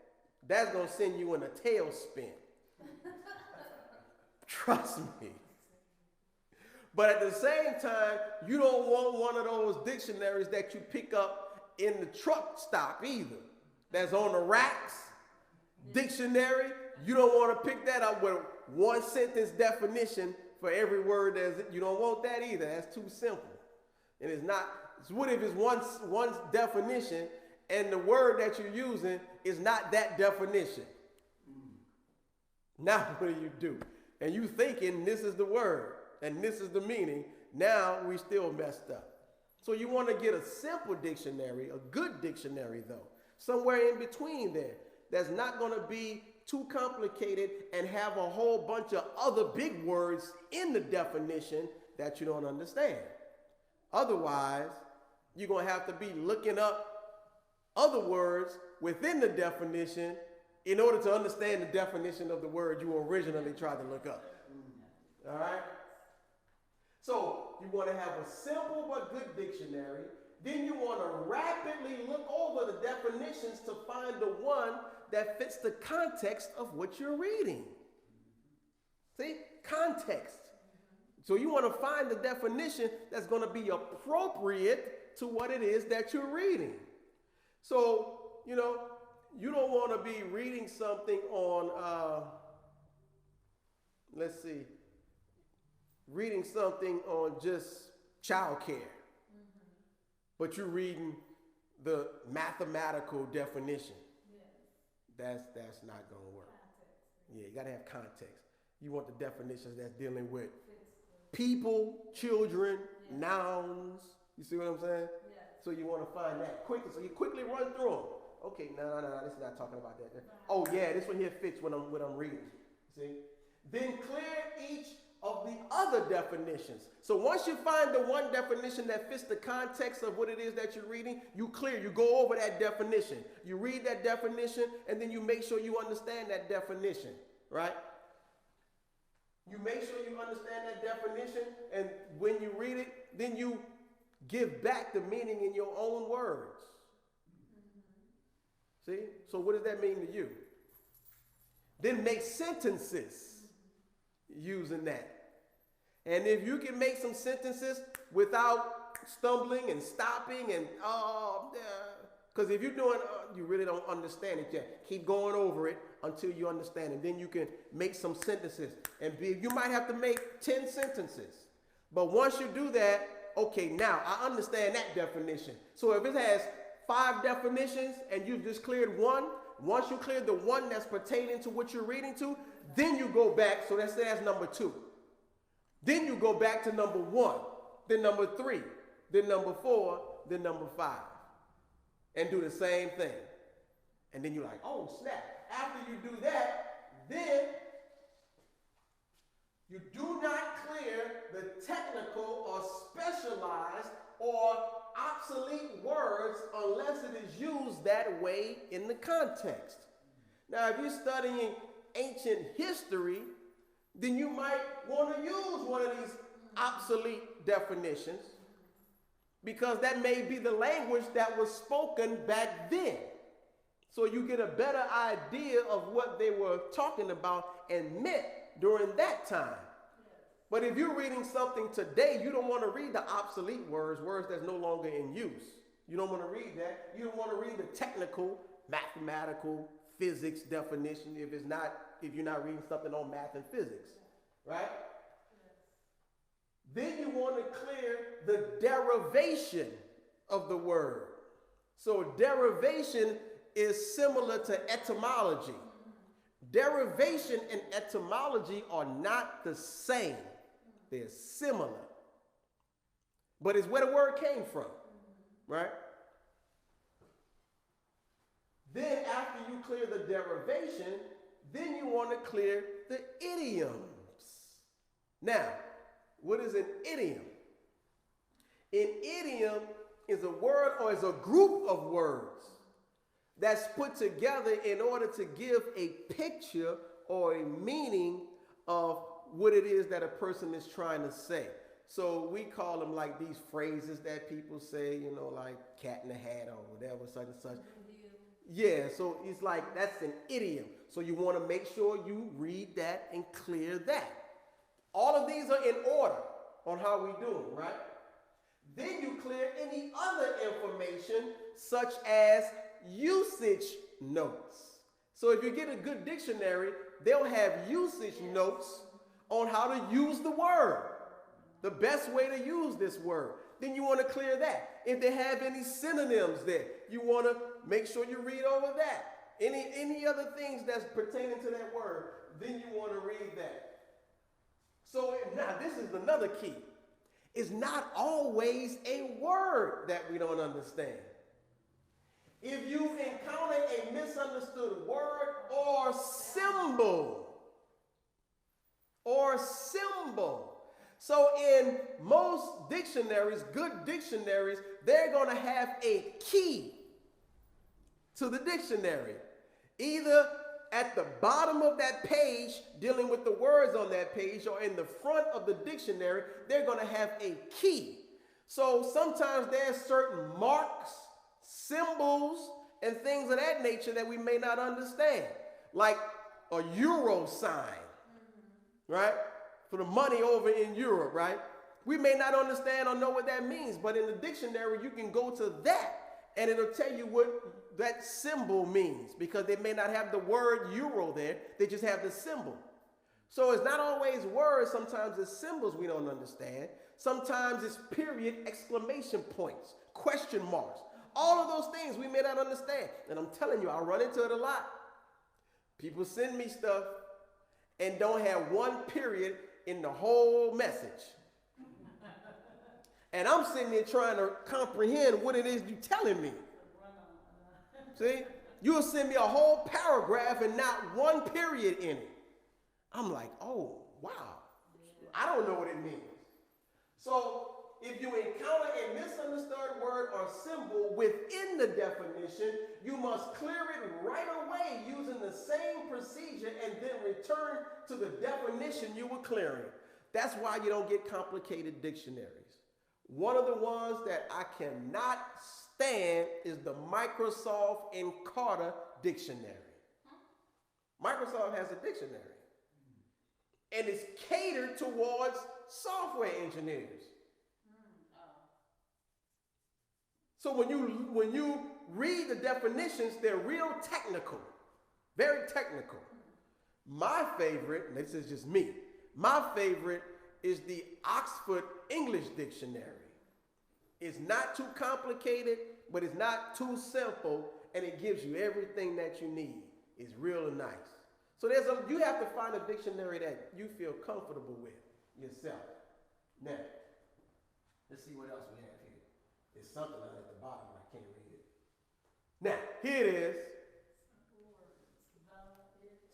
That's going to send you in a tailspin. Trust me. But at the same time, you don't want one of those dictionaries that you pick up in the truck stop either. That's on the racks. Dictionary. You don't want to pick that up with one sentence definition for every word. You don't want that either. That's too simple. And it's not. What if it's one definition and the word that you're using is not that definition? Now what do? And you thinking this is the word and this is the meaning. Now we still messed up. So you want to get a simple dictionary, a good dictionary though, somewhere in between there. That's not going to be too complicated and have a whole bunch of other big words in the definition that you don't understand. Otherwise, you're going to have to be looking up other words within the definition in order to understand the definition of the word you originally tried to look up. All right? So you want to have a simple but good dictionary. Then you want to rapidly look over the definitions to find the one that fits the context of what you're reading. See? Context. So you want to find the definition that's going to be appropriate to what it is that you're reading. So, you don't want to be reading something on, reading something on just childcare. But you're reading the mathematical definition. Yes. That's not going to work. Context. Yeah, you got to have context. You want the definitions that's dealing with people, children, nouns. You see what I'm saying? Yes. So you want to find that quickly. So you quickly run through them. Okay, no, this is not talking about that. Oh yeah, this one here fits what I'm reading. See? Then clear each of the other definitions. So once you find the one definition that fits the context of what it is that you're reading, you go over that definition. You read that definition, and then you make sure you understand that definition, right? You make sure you understand that definition, and when you read it, then you give back the meaning in your own words. See? So what does that mean to you? Then make sentences using that. And if you can make some sentences without stumbling and stopping and because if you're doing you really don't understand it yet, keep going over it until you understand it. Then you can make some sentences, and you might have to make 10 sentences. But once you do that, okay, now I understand that definition. So if it has 5 definitions and you've just cleared one, once you clear the one that's pertaining to what you're reading to, then you go back. So that's number 2. Then you go back to number 1, then number 3, then number 4, then number 5. And do the same thing. And then you're like, oh, snap. After you do that, then you do not clear the technical or specialized or obsolete words unless it is used that way in the context. Now, if you're studying ancient history, then you might want to use one of these obsolete definitions because that may be the language that was spoken back then. So you get a better idea of what they were talking about and meant during that time. But if you're reading something today, you don't want to read the obsolete words that's no longer in use. You don't want to read that. You don't want to read the technical, mathematical, physics definition if you're not reading something on math and physics, right? Then you want to clear the derivation of the word. So derivation is similar to etymology. Derivation and etymology are not the same. They're similar. But it's where the word came from, right? Then after you clear the derivation, then you want to clear the idioms. Now, what is an idiom? An idiom is a word or is a group of words that's put together in order to give a picture or a meaning of what it is that a person is trying to say. So we call them like these phrases that people say, you know, like cat in the hat or whatever, such and such. Yeah, so it's like that's an idiom. So you want to make sure you read that and clear that. All of these are in order on how we do them, right? Then you clear any other information such as usage notes. So if you get a good dictionary, they'll have usage notes on how to use the word, the best way to use this word. Then you want to clear that. If they have any synonyms there, you want to make sure you read over that. Any other things that's pertaining to that word, then you want to read that. So now this is another key. It's not always a word that we don't understand. If you encounter a misunderstood word or symbol, so in most dictionaries, good dictionaries, they're going to have a key to the dictionary. Either at the bottom of that page, dealing with the words on that page, or in the front of the dictionary, they're going to have a key. So sometimes there's certain marks, symbols, and things of that nature that we may not understand. Like a euro sign, right? For the money over in Europe, right? We may not understand or know what that means, but in the dictionary, you can go to that and it'll tell you what that symbol means, because they may not have the word euro there. They just have the symbol. So it's not always words. Sometimes it's symbols we don't understand. Sometimes it's period, exclamation points, question marks. All of those things we may not understand. And I'm telling you, I run into it a lot. People send me stuff and don't have one period in the whole message. And I'm sitting there trying to comprehend what it is you're telling me. See? You'll send me a whole paragraph and not one period in it. I'm like, oh, wow. I don't know what it means. So if you encounter a misunderstood word or symbol within the definition, you must clear it right away using the same procedure and then return to the definition you were clearing. That's why you don't get complicated dictionaries. One of the ones that I cannot stand is the Microsoft Encarta Dictionary. Microsoft has a dictionary. And it's catered towards software engineers. So when you read the definitions, they're real technical, very technical. My favorite, and this is just me, my favorite is the Oxford English Dictionary. It's not too complicated, but it's not too simple, and it gives you everything that you need. It's real nice. So you have to find a dictionary that you feel comfortable with yourself. Now, let's see what else we have here. There's something down at the bottom, I can't read it. Now, here it is.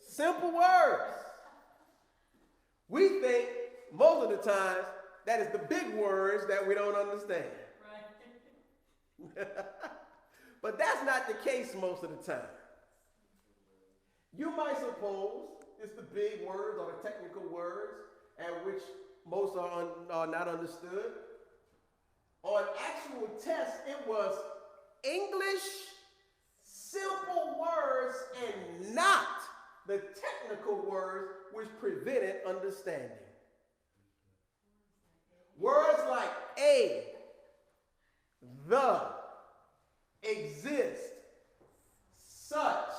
Simple words. We think most of the times that is the big words that we don't understand. Right. But that's not the case most of the time. You might suppose it's the big words or the technical words at which most are not understood. On actual tests, it was English simple words and not the technical words which prevented understanding. Words like a, the, exist, such,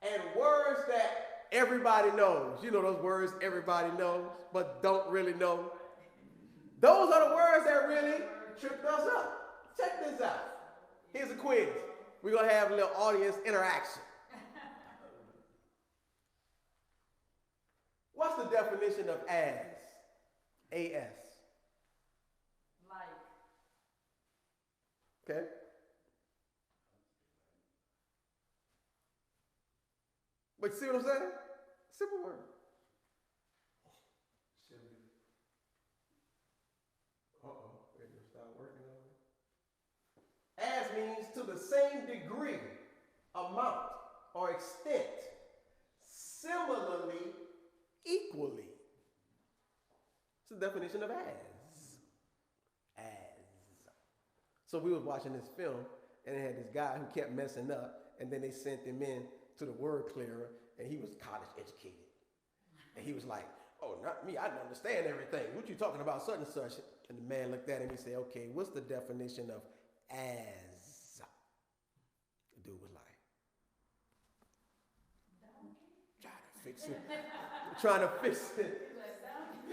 and words that everybody knows. You know those words everybody knows, but don't really know. Those are the words that really tripped us up. Check this out. Here's a quiz. We're going to have a little audience interaction. What's the definition of as? A-S. Like. Okay. But you see what I'm saying? Simple word. Start working on it. As means to the same degree, amount, or extent. Similarly, equally. It's the definition of as. As. So we was watching this film, and it had this guy who kept messing up, and then they sent him in to the word clearer, and he was college educated. And he was like, oh, not me, I don't understand everything. What you talking about, such and such? And the man looked at him and he said, okay, what's the definition of as? The dude was like, trying to fix it.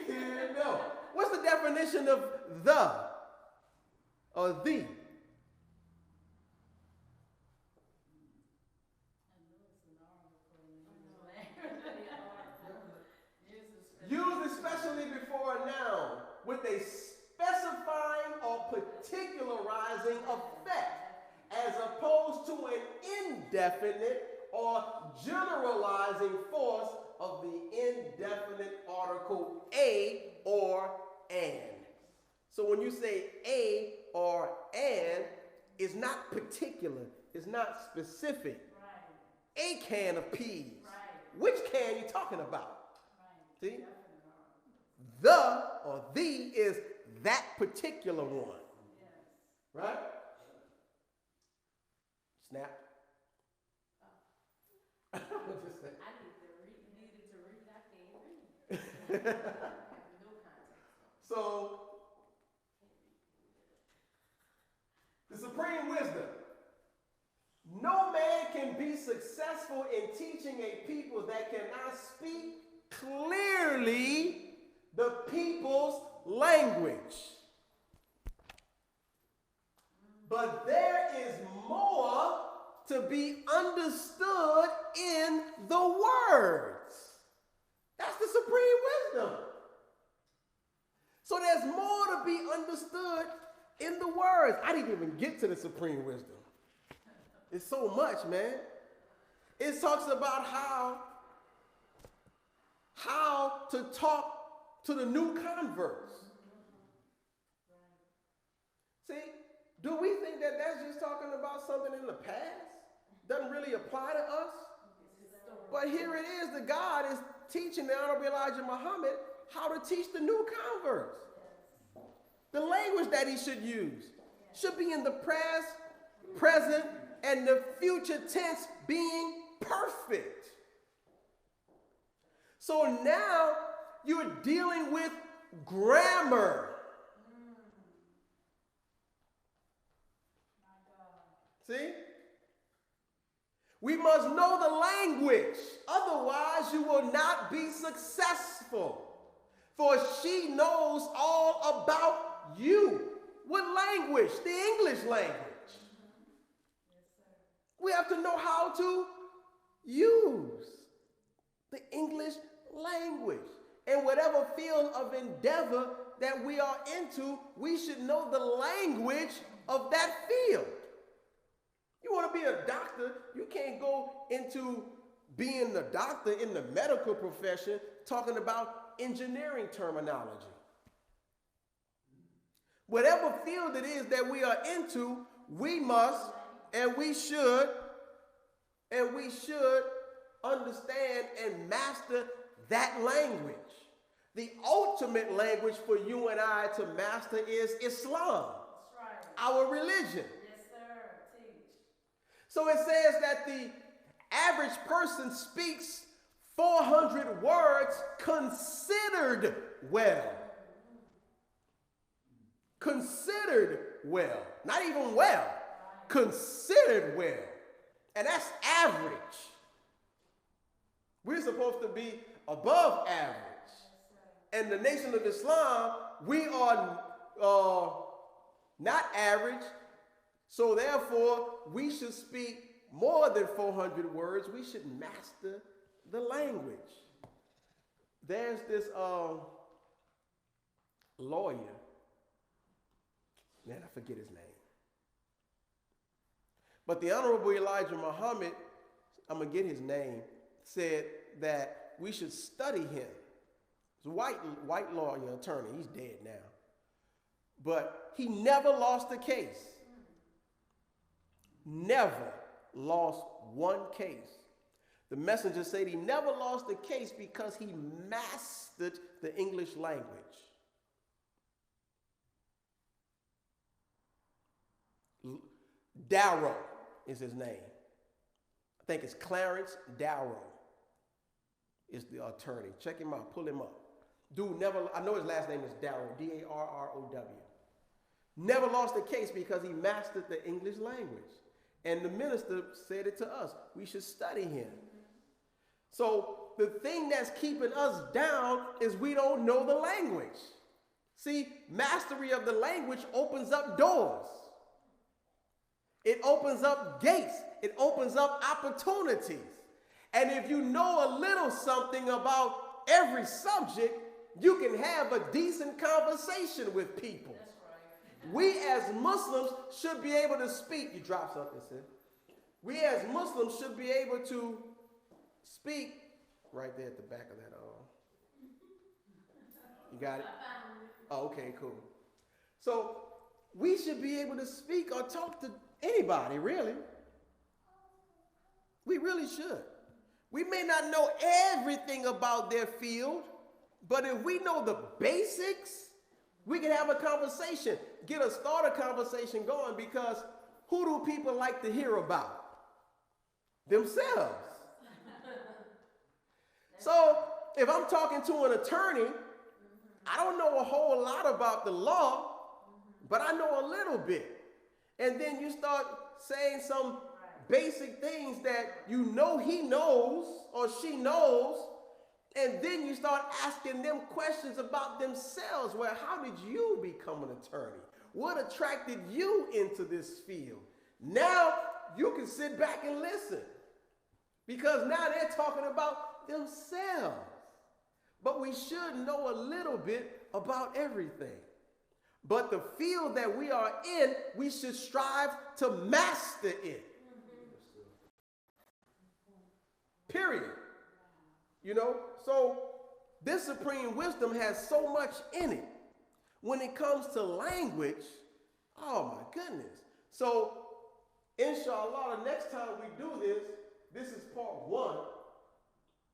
You know. What's the definition of the or the? Used especially before a noun with a specifying or particularizing effect as opposed to an indefinite or generalizing force of the indefinite article a or an. So when you say a or an, it's not particular, it's not specific. Right. A can of peas. Right. Which can you talking about? Right. See? The or the is that particular one. Yes. Right? Snap. I needed to read. I can't read. No context. So, the supreme wisdom. No man can be successful in teaching a people that cannot speak clearly the people's language. But there is more to be understood in the words. That's the supreme wisdom. So there's more to be understood in the words. I didn't even get to the supreme wisdom. It's so much, man. It talks about how to talk to the new converts. See, do we think that that's just talking about something in the past? Doesn't really apply to us? But here it is, the God is teaching the Honorable Elijah Muhammad how to teach the new converts. The language that he should use should be in the past, present, and the future tense being perfect. So now you're dealing with grammar. See? We must know the language, otherwise you will not be successful. For she knows all about you. What language? The English language. We have to know how to use the English language. And whatever field of endeavor that we are into, we should know the language of that field. You want to be a doctor, you can't go into being a doctor in the medical profession talking about engineering terminology. Whatever field it is that we are into, we must and we should understand and master that language. The ultimate language for you and I to master is Islam, our religion. So it says that the average person speaks 400 words considered well. Considered well. Not even well. Considered well. And that's average. We're supposed to be above average. And the Nation of Islam, we are not average. So therefore, we should speak more than 400 words. We should master the language. There's this lawyer. Man, I forget his name. But the Honorable Elijah Muhammad, I'm going to get his name, said that we should study him. He's a white lawyer, attorney. He's dead now. But he never lost a case. Never lost one case. The messenger said he never lost a case because he mastered the English language. Darrow is his name. I think it's Clarence Darrow is the attorney. Check him out, pull him up. Dude never, I know his last name is Darrow, D-A-R-R-O-W. Never lost a case because he mastered the English language. And the minister said it to us. We should study him. So the thing that's keeping us down is we don't know the language. See, mastery of the language opens up doors. It opens up gates. It opens up opportunities. And if you know a little something about every subject, you can have a decent conversation with people. We as Muslims should be able to speak. You dropped something, sis. We as Muslims should be able to speak right there at the back of that. You got it? Oh, okay, cool. So we should be able to speak or talk to anybody, really. We really should. We may not know everything about their field, but if we know the basics, we can have a conversation, start a conversation going, because who do people like to hear about? Themselves. So if I'm talking to an attorney, I don't know a whole lot about the law, but I know a little bit. And then you start saying some basic things that you know he knows or she knows, and then you start asking them questions about themselves. Well, how did you become an attorney? What attracted you into this field? Now you can sit back and listen, because now they're talking about themselves. But we should know a little bit about everything. But the field that we are in, we should strive to master it. Period. You know, so this supreme wisdom has so much in it. When it comes to language, oh my goodness. So, inshallah, the next time we do this, this is part 1,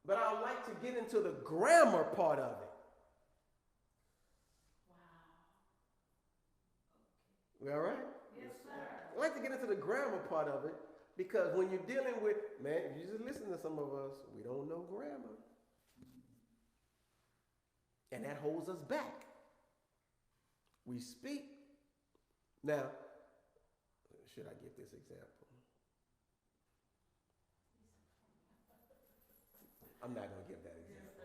but I would like to get into the grammar part of it. We all right? Yes, sir. I'd like to get into the grammar part of it because when you're dealing with, man, if you just listen to some of us, we don't know grammar. And that holds us back. We speak. Now, should I give this example? I'm not going to give that example.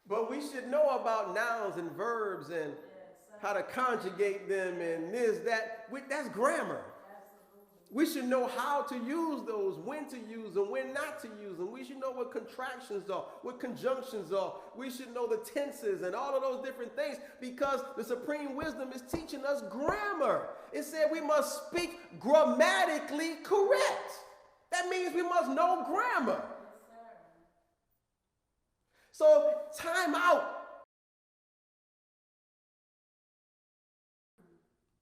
But we should know about nouns and verbs and how to conjugate them and this, that. That's grammar. We should know how to use those, when to use them, when not to use them. We should know what contractions are, what conjunctions are. We should know the tenses and all of those different things because the supreme wisdom is teaching us grammar. It said we must speak grammatically correct. That means we must know grammar. So time out.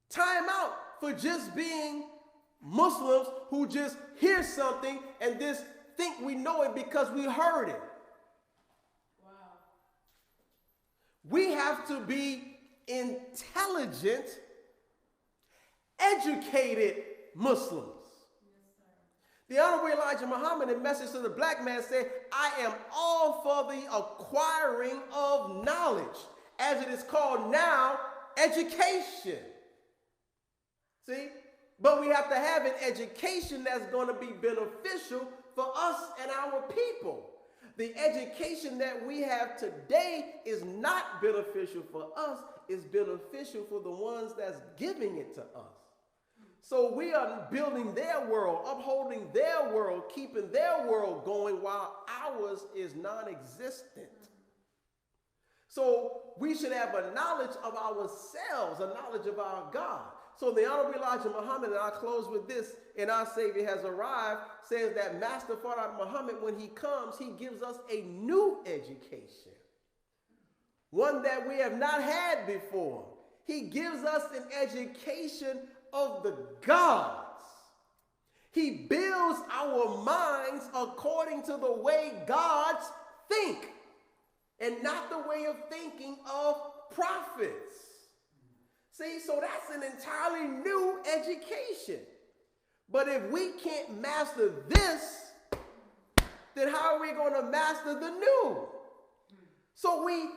Time out for just being Muslims who just hear something and just think we know it because we heard it. Wow. We have to be intelligent, educated Muslims. The Honorable Elijah Muhammad, in Message to the Black Man, said, I am all for the acquiring of knowledge, as it is called now, education. See? But we have to have an education that's going to be beneficial for us and our people. The education that we have today is not beneficial for us, it's beneficial for the ones that's giving it to us. So we are building their world, upholding their world, keeping their world going while ours is non-existent. So we should have a knowledge of ourselves, a knowledge of our God. So the Honorable Elijah Muhammad, and I'll close with this, and our Savior has arrived, says that Master Fard Muhammad, when he comes, he gives us a new education. One that we have not had before. He gives us an education of the gods. He builds our minds according to the way gods think, and not the way of thinking of prophets. See, so that's an entirely new education. But if we can't master this, then how are we going to master the new? So we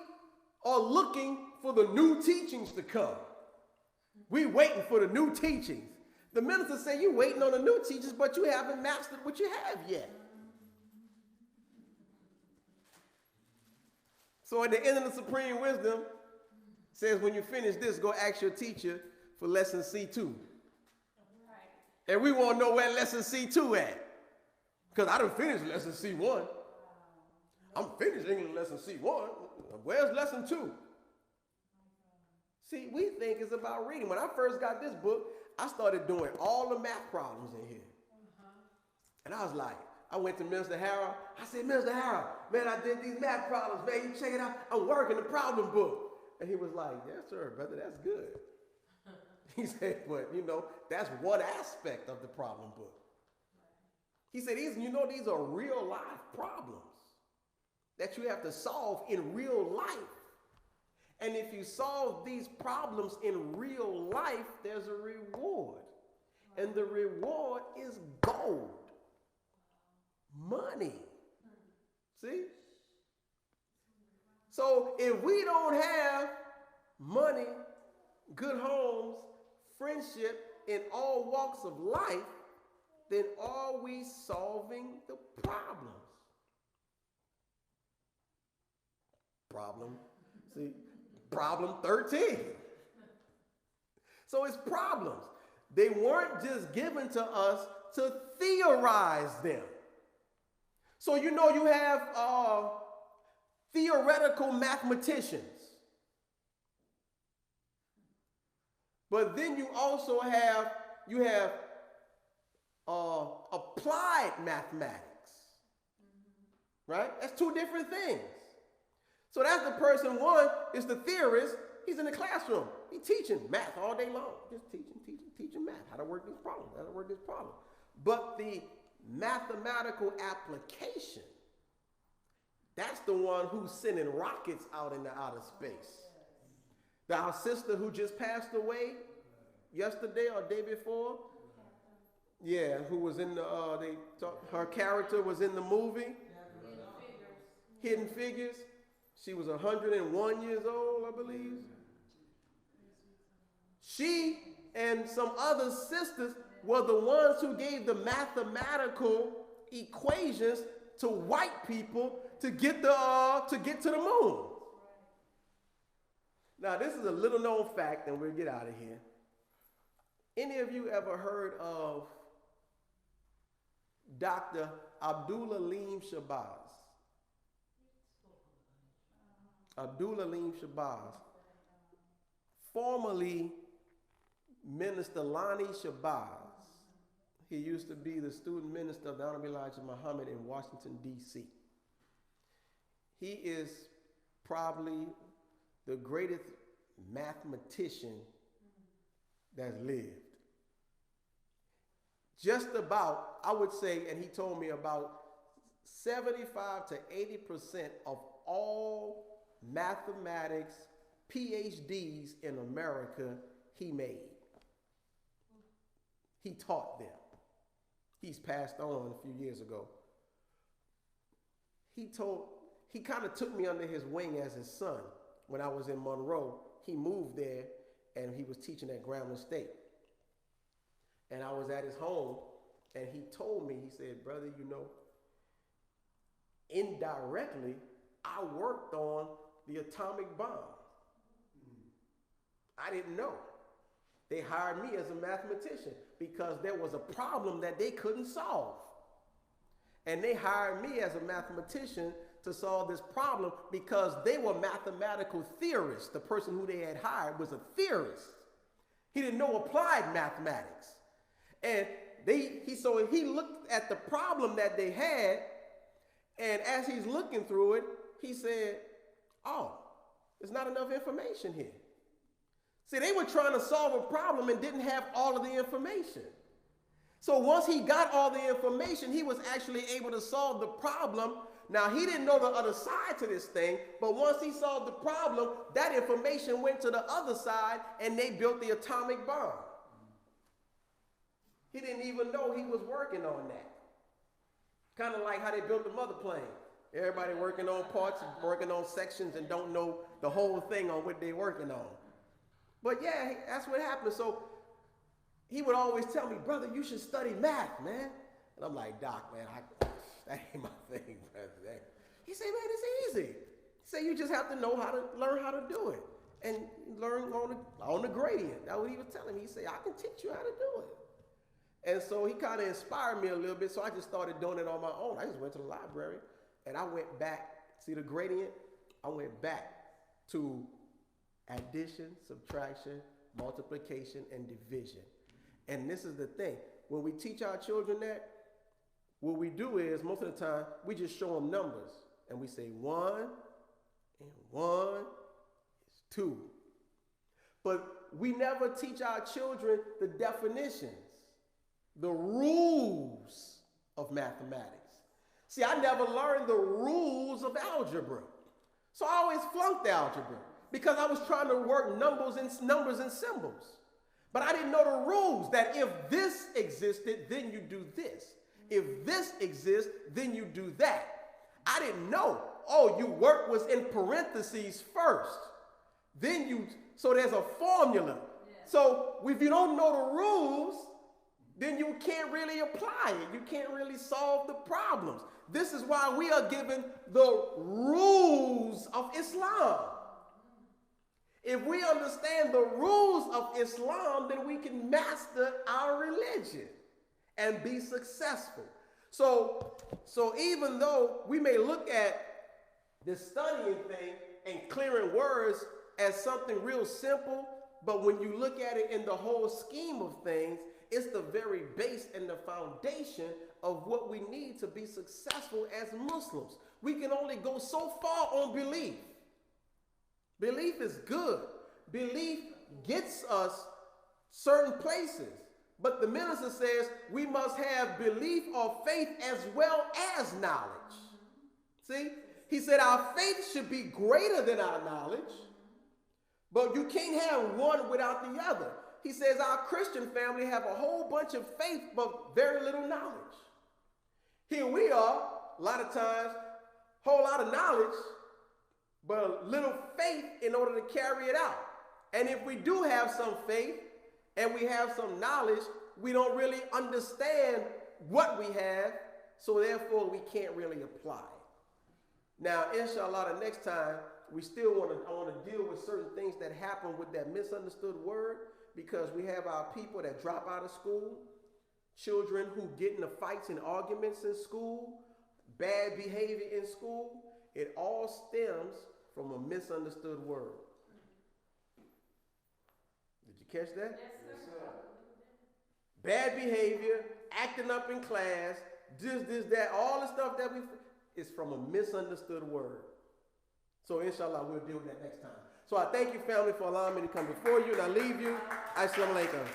are looking for the new teachings to come. We waiting for the new teachings. The minister say you waiting on the new teachings, but you haven't mastered what you have yet. So at the end of the Supreme Wisdom, says when you finish this, go ask your teacher for lesson C2. Right. And we want to know where lesson C2 at. Because I done finished lesson C1. I'm finishing lesson C1. Where's lesson 2? See, we think it's about reading. When I first got this book, I started doing all the math problems in here. And I was like, I went to Mr. Harold. I said, Mr. Harold, man, I did these math problems, man. You check it out. I'm working the problem book. And he was like, yes, sir, brother, that's good. He said, but, you know, that's one aspect of the problem book. He said, these are real life problems that you have to solve in real life. And if you solve these problems in real life, there's a reward. And the reward is gold. Money. See? So if we don't have money, good homes, friendship in all walks of life, then are we solving the problems? Problem 13. So it's problems. They weren't just given to us to theorize them. So you know you have theoretical mathematicians. But then you also have applied mathematics, right? That's two different things. So that's the person, one is the theorist. He's in the classroom. He's teaching math all day long. Just teaching math, how to work this problem. But the mathematical application, that's the one who's sending rockets out into outer space. Our sister who just passed away yesterday or day before, yeah, who was in the, her character was in the movie, Hidden Figures. She was 101 years old, I believe. She and some other sisters were the ones who gave the mathematical equations to white people to get to the moon. Now, this is a little known fact, and we'll get out of here. Any of you ever heard of Dr. Abdul-Halim Shabazz? Abdul-Halim Shabazz, formerly Minister Lonnie Shabazz. He used to be the student minister of the Honorable Elijah Muhammad in Washington, D.C. He is probably the greatest mathematician that's lived. Just about, I would say, and he told me about 75 to 80% of all mathematics PhDs in America he made. He taught them. He's passed on a few years ago. He kind of took me under his wing as his son. When I was in Monroe, he moved there and he was teaching at Grambling State. And I was at his home and he told me, he said, brother, you know, indirectly, I worked on the atomic bomb. I didn't know. They hired me as a mathematician because there was a problem that they couldn't solve. And they hired me as a mathematician to solve this problem because they were mathematical theorists. The person who they had hired was a theorist. He didn't know applied mathematics. And so he looked at the problem that they had, and as he's looking through it, he said, oh, there's not enough information here. See, they were trying to solve a problem and didn't have all of the information. So once he got all the information, he was actually able to solve the problem. Now, he didn't know the other side to this thing, but once he solved the problem, that information went to the other side and they built the atomic bomb. He didn't even know he was working on that. Kind of like how they built the mother plane. Everybody working on parts, working on sections, and don't know the whole thing on what they're working on. But yeah, that's what happened. So he would always tell me, brother, you should study math, man. And I'm like, Doc, man, that ain't my thing, brother. He said, man, it's easy. He said, you just have to learn how to do it. And learn on the gradient. That's what he was telling me. He said, I can teach you how to do it. And so he kind of inspired me a little bit, so I just started doing it on my own. I just went to the library, and I went back, see the gradient? I went back to addition, subtraction, multiplication, and division. And this is the thing. When we teach our children that, what we do is, most of the time, we just show them numbers. And we say 1 and 1 is 2. But we never teach our children the definitions, the rules of mathematics. See, I never learned the rules of algebra. So I always flunked algebra because I was trying to work numbers and symbols. But I didn't know the rules that if this existed, then you do this. If this exists, then you do that. I didn't know. Oh, you work was in parentheses first. So there's a formula. Yeah. So if you don't know the rules, then you can't really apply it. You can't really solve the problems. This is why we are given the rules of Islam. If we understand the rules of Islam, then we can master our religion and be successful. So even though we may look at this studying thing and clearing words as something real simple, but when you look at it in the whole scheme of things, it's the very base and the foundation of what we need to be successful as Muslims. We can only go so far on belief. Belief is good. Belief gets us certain places. But the minister says we must have belief or faith as well as knowledge. See? He said our faith should be greater than our knowledge, but you can't have one without the other. He says our Christian family have a whole bunch of faith, but very little knowledge. Here we are, a lot of times, whole lot of knowledge, but little faith in order to carry it out. And if we do have some faith and we have some knowledge, we don't really understand what we have, so therefore we can't really apply. Now, inshallah, the next time, I want to deal with certain things that happen with that misunderstood word, because we have our people that drop out of school, children who get into fights and arguments in school, bad behavior in school. It all stems from a misunderstood word. Did you catch that? Yes, sir. Bad behavior, acting up in class, this, that, all the stuff that is from a misunderstood word. So inshallah, we'll deal with that next time. So I thank you, family, for allowing me to come before you, and I leave you. Assalamu alaikum.